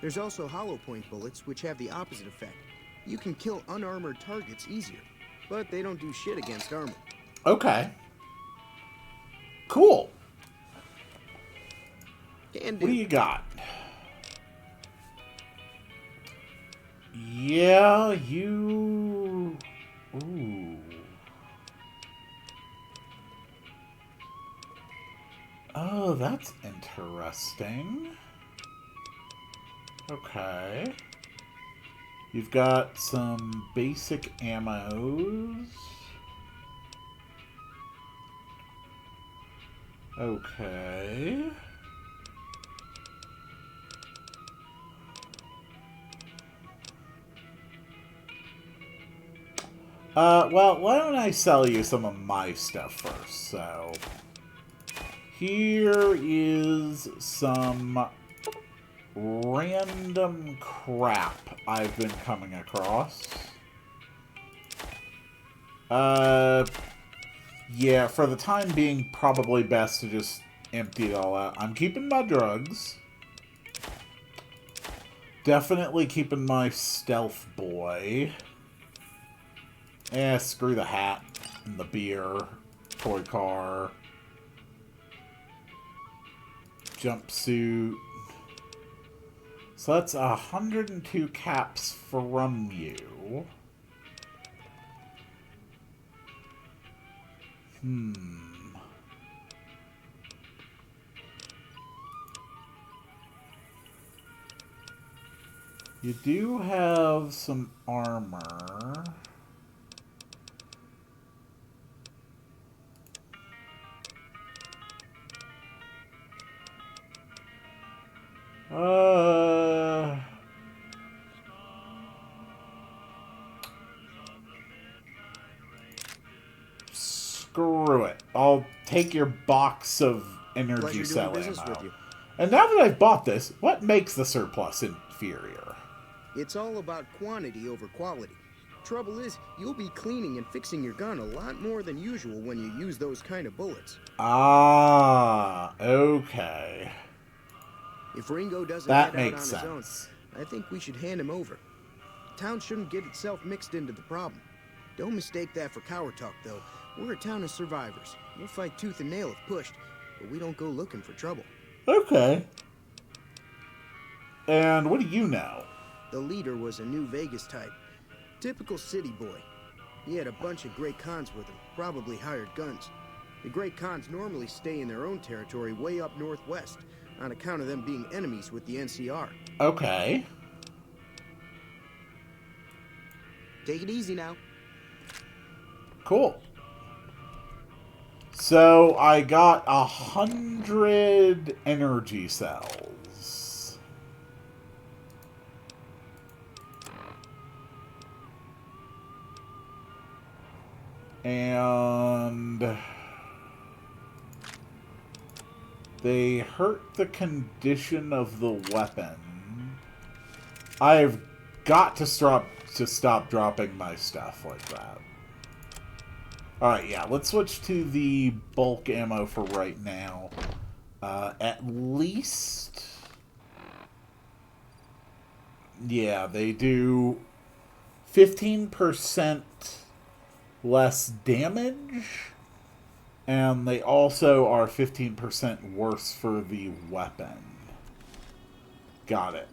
There's also hollow point bullets, which have the opposite effect. You can kill unarmored targets easier, but they don't do shit against armor. Okay. Cool. Can do. What do you got? Yeah, you... Ooh. Oh, that's interesting. Okay. You've got some basic ammos. Okay. Well, why don't I sell you some of my stuff first? So, here is some random crap I've been coming across. Yeah, for the time being, probably best to just empty it all out. I'm keeping my drugs. Definitely keeping my stealth boy. Screw the hat and the beer. Toy car. Jumpsuit. So that's 102 caps from you. You do have some armor. take your box of energy Pleasure cell doing business with ammo. you. And now that I've bought this, what makes the surplus inferior? It's all about quantity over quality. Trouble is, you'll be cleaning and fixing your gun a lot more than usual when you use those kind of bullets. Ah, okay. If Ringo doesn't That head out makes on his sense. own, I think we should hand him over. Town shouldn't get itself mixed into the problem. Don't mistake that for coward talk, though. We're a town of survivors. We'll fight tooth and nail if pushed, but we don't go looking for trouble. Okay. And what do you know? The leader was a New Vegas type. Typical city boy. He had a bunch of Great Khans with him, probably hired guns. The Great Khans normally stay in their own territory way up northwest, on account of them being enemies with the NCR. Okay. Take it easy now. Cool. So I got 100 energy cells. And they hurt the condition of the weapon. I've got to stop dropping my stuff like that. Alright, yeah, let's switch to the bulk ammo for right now. At least... Yeah, they do 15% less damage, and they also are 15% worse for the weapon. Got it.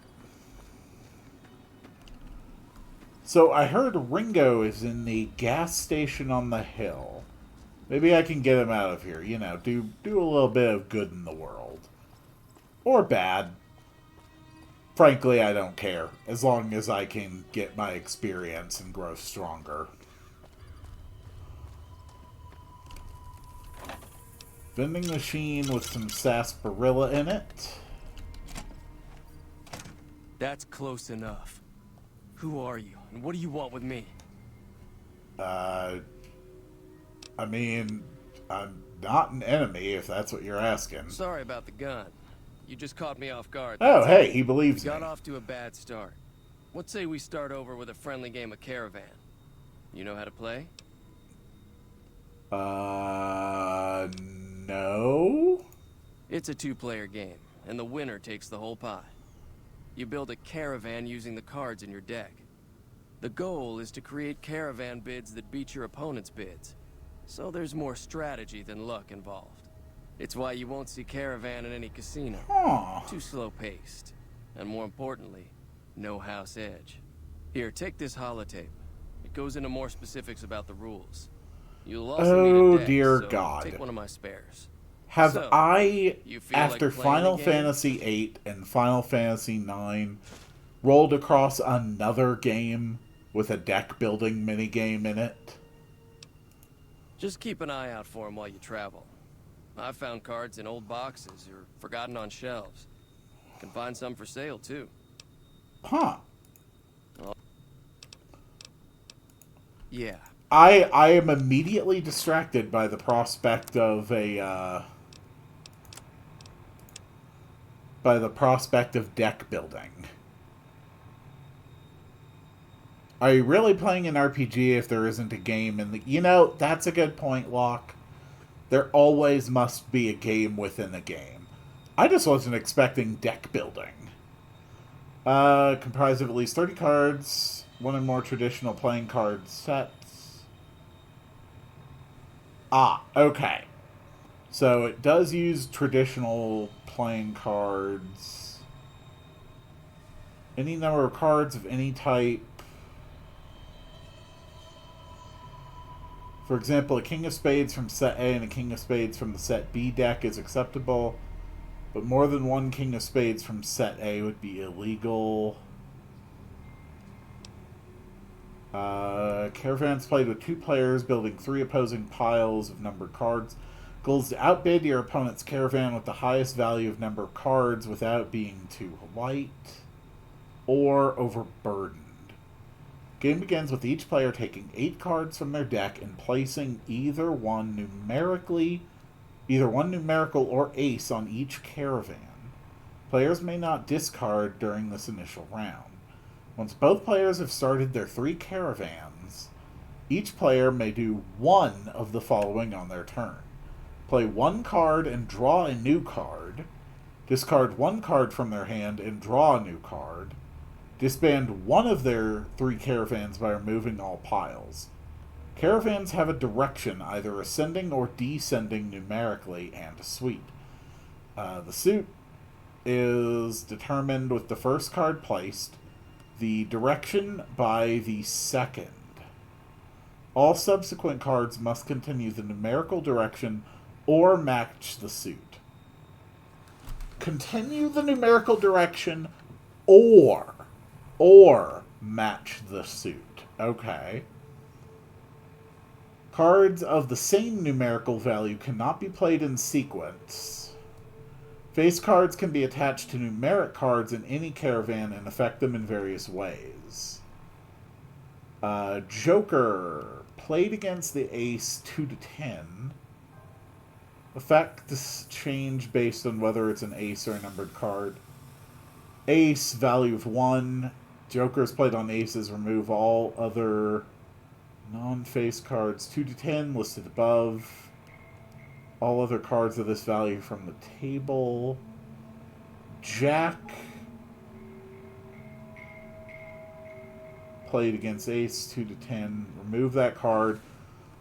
So I heard Ringo is in the gas station on the hill. Maybe I can get him out of here. You know, do a little bit of good in the world. Or bad. Frankly, I don't care. As long as I can get my experience and grow stronger. Vending machine with some sarsaparilla in it. That's close enough. Who are you, and what do you want with me? I mean, I'm not an enemy, if that's what you're asking. Sorry about the gun. You just caught me off guard. Oh, hey, he believes me. Got off to a bad start. Let's say we start over with a friendly game of Caravan. You know how to play? No? It's a two-player game, and the winner takes the whole pie. You build a caravan using the cards in your deck. The goal is to create caravan bids that beat your opponent's bids. So there's more strategy than luck involved. It's why you won't see caravan in any casino. Too slow-paced. And more importantly, no house edge. Here, take this holotape. It goes into more specifics about the rules. You'll also need a deck, dear so God. take one of my spares. Have So, I, you feel after like playing Final the game? Fantasy VIII and Final Fantasy IX, rolled across another game with a deck-building minigame in it? Just keep an eye out for them while you travel. I've found cards in old boxes or forgotten on shelves. Can find some for sale, too. Huh. Yeah. I am immediately distracted by the prospect of deck building. Are you really playing an RPG if there isn't a game in the... You know, that's a good point, Locke. There always must be a game within a game. I just wasn't expecting deck building. Comprised of at least 30 cards, one or more traditional playing card sets. Ah, okay. So it does use traditional playing cards. Any number of cards of any type. For example, a King of Spades from set A and a King of Spades from the set B deck is acceptable, but more than one King of Spades from set A would be illegal. Caravans played with 2 players, building 3 opposing piles of numbered cards. Goal is to outbid your opponent's caravan with the highest value of number of cards without being too light or overburdened. Game begins with each player taking 8 cards from their deck and placing either one numerically either one numerical or ace on each caravan. Players may not discard during this initial round. Once both players have started their 3 caravans, each player may do one of the following on their turn. Play 1 card and draw a new card. Discard 1 card from their hand and draw a new card. Disband one of their 3 caravans by removing all piles. Caravans have a direction, either ascending or descending numerically, and a suit. The suit is determined with the first card placed, the direction by the second. All subsequent cards must continue the numerical direction or match the suit. Continue the numerical direction or match the suit. Okay. Cards of the same numerical value cannot be played in sequence. Face cards can be attached to numeric cards in any caravan and affect them in various ways. Joker, played against the ace 2 to 10. Effects change based on whether it's an ace or a numbered card. Ace, value of 1. Joker's played on aces, remove all other non-face cards 2 to 10 listed above. All other cards of this value from the table. Jack, played against ace 2 to 10. Remove that card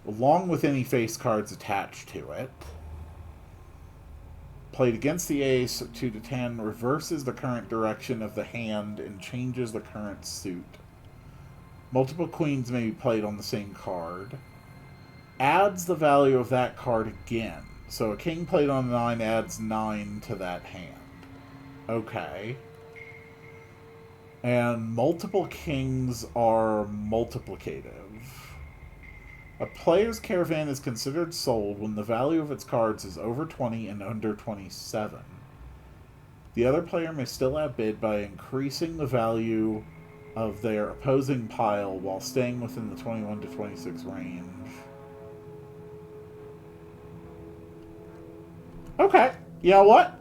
along with any face cards attached to it. Played against the ace 2 to 10. Reverses the current direction of the hand and changes the current suit. Multiple queens may be played on the same card. Adds the value of that card again. So a king played on 9 adds 9 to that hand. Okay. And multiple kings are multiplicative. A player's caravan is considered sold when the value of its cards is over 20 and under 27. The other player may still outbid by increasing the value of their opposing pile while staying within the 21 to 26 range. Okay, you know what?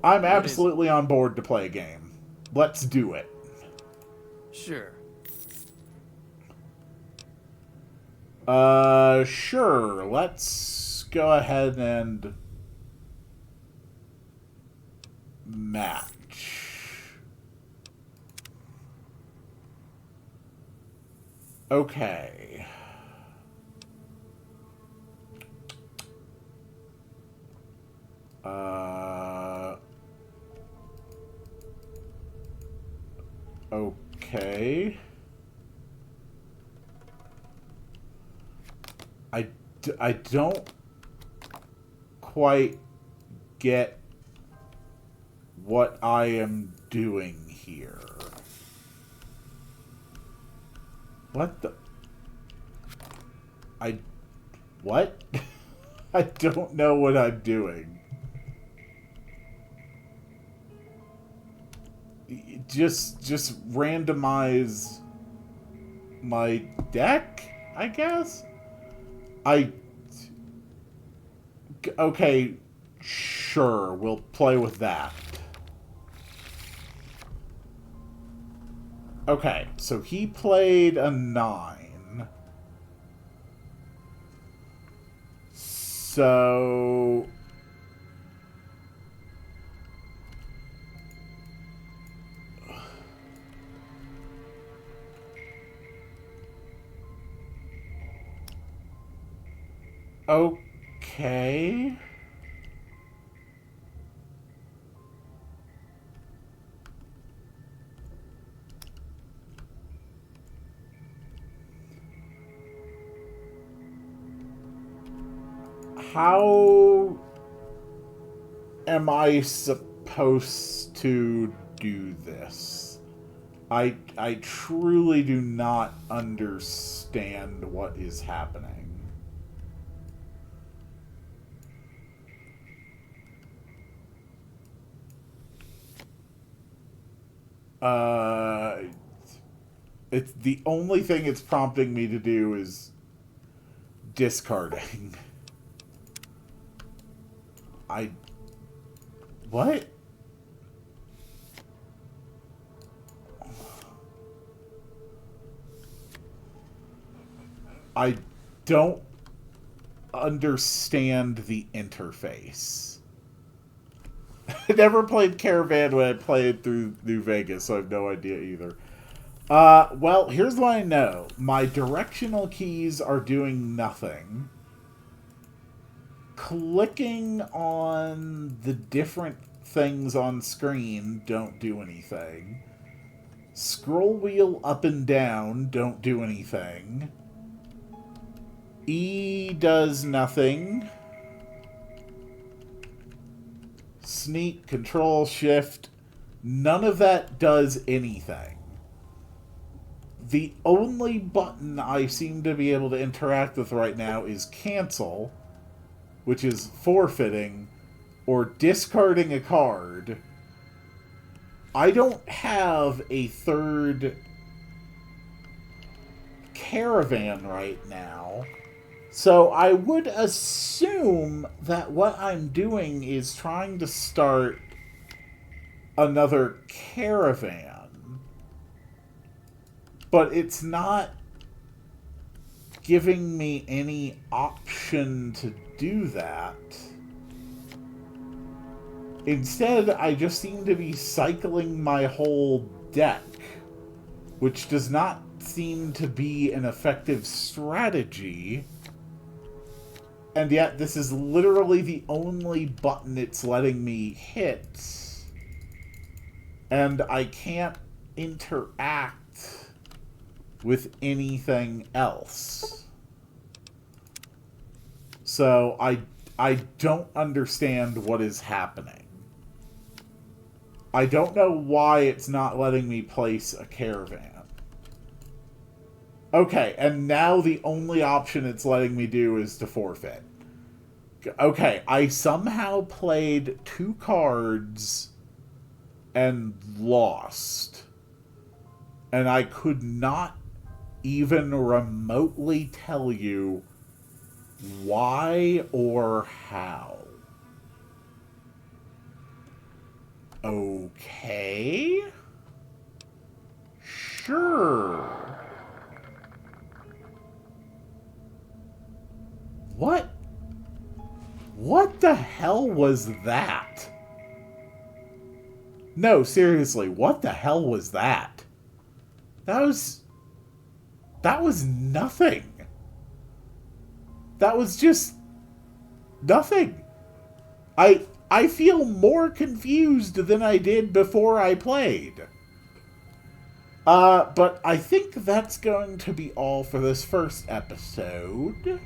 I'm absolutely on board to play a game. Let's do it. Sure. Sure. Let's go ahead and match. Okay. Okay. I don't quite get what I am doing here. What the... What? I don't know what I'm doing. Just randomize my deck, I guess? Okay, sure, we'll play with that. Okay, so he played a 9. So... Okay. How am I supposed to do this? I truly do not understand what is happening. It's the only thing it's prompting me to do is discarding. What? I don't understand the interface. I never played Caravan when I played through New Vegas, so I have no idea either. Well, here's what I know. My directional keys are doing nothing. Clicking on the different things on screen don't do anything. Scroll wheel up and down don't do anything. E does nothing. Sneak, control, shift. None of that does anything. The only button I seem to be able to interact with right now is cancel, which is forfeiting, or discarding a card. I don't have a third caravan right now. So I would assume that what I'm doing is trying to start another caravan. But it's not giving me any option to do that. Instead, I just seem to be cycling my whole deck, which does not seem to be an effective strategy. And yet, this is literally the only button it's letting me hit. And I can't interact with anything else. So, I don't understand what is happening. I don't know why it's not letting me place a caravan. Okay, and now the only option it's letting me do is to forfeit. Okay, I somehow played 2 cards and lost. And I could not even remotely tell you why or how. Okay. Sure. What the hell was that? No, seriously, what the hell was that? That was nothing. That was just nothing. I feel more confused than I did before I played. But I think that's going to be all for this first episode.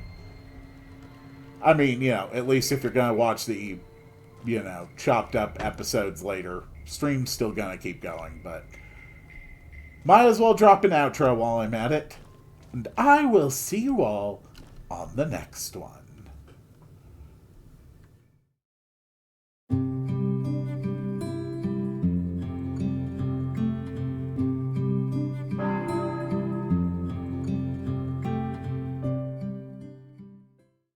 I mean, you know, at least if you're going to watch the, you know, chopped up episodes later, stream's still going to keep going, but might as well drop an outro while I'm at it. And I will see you all on the next one.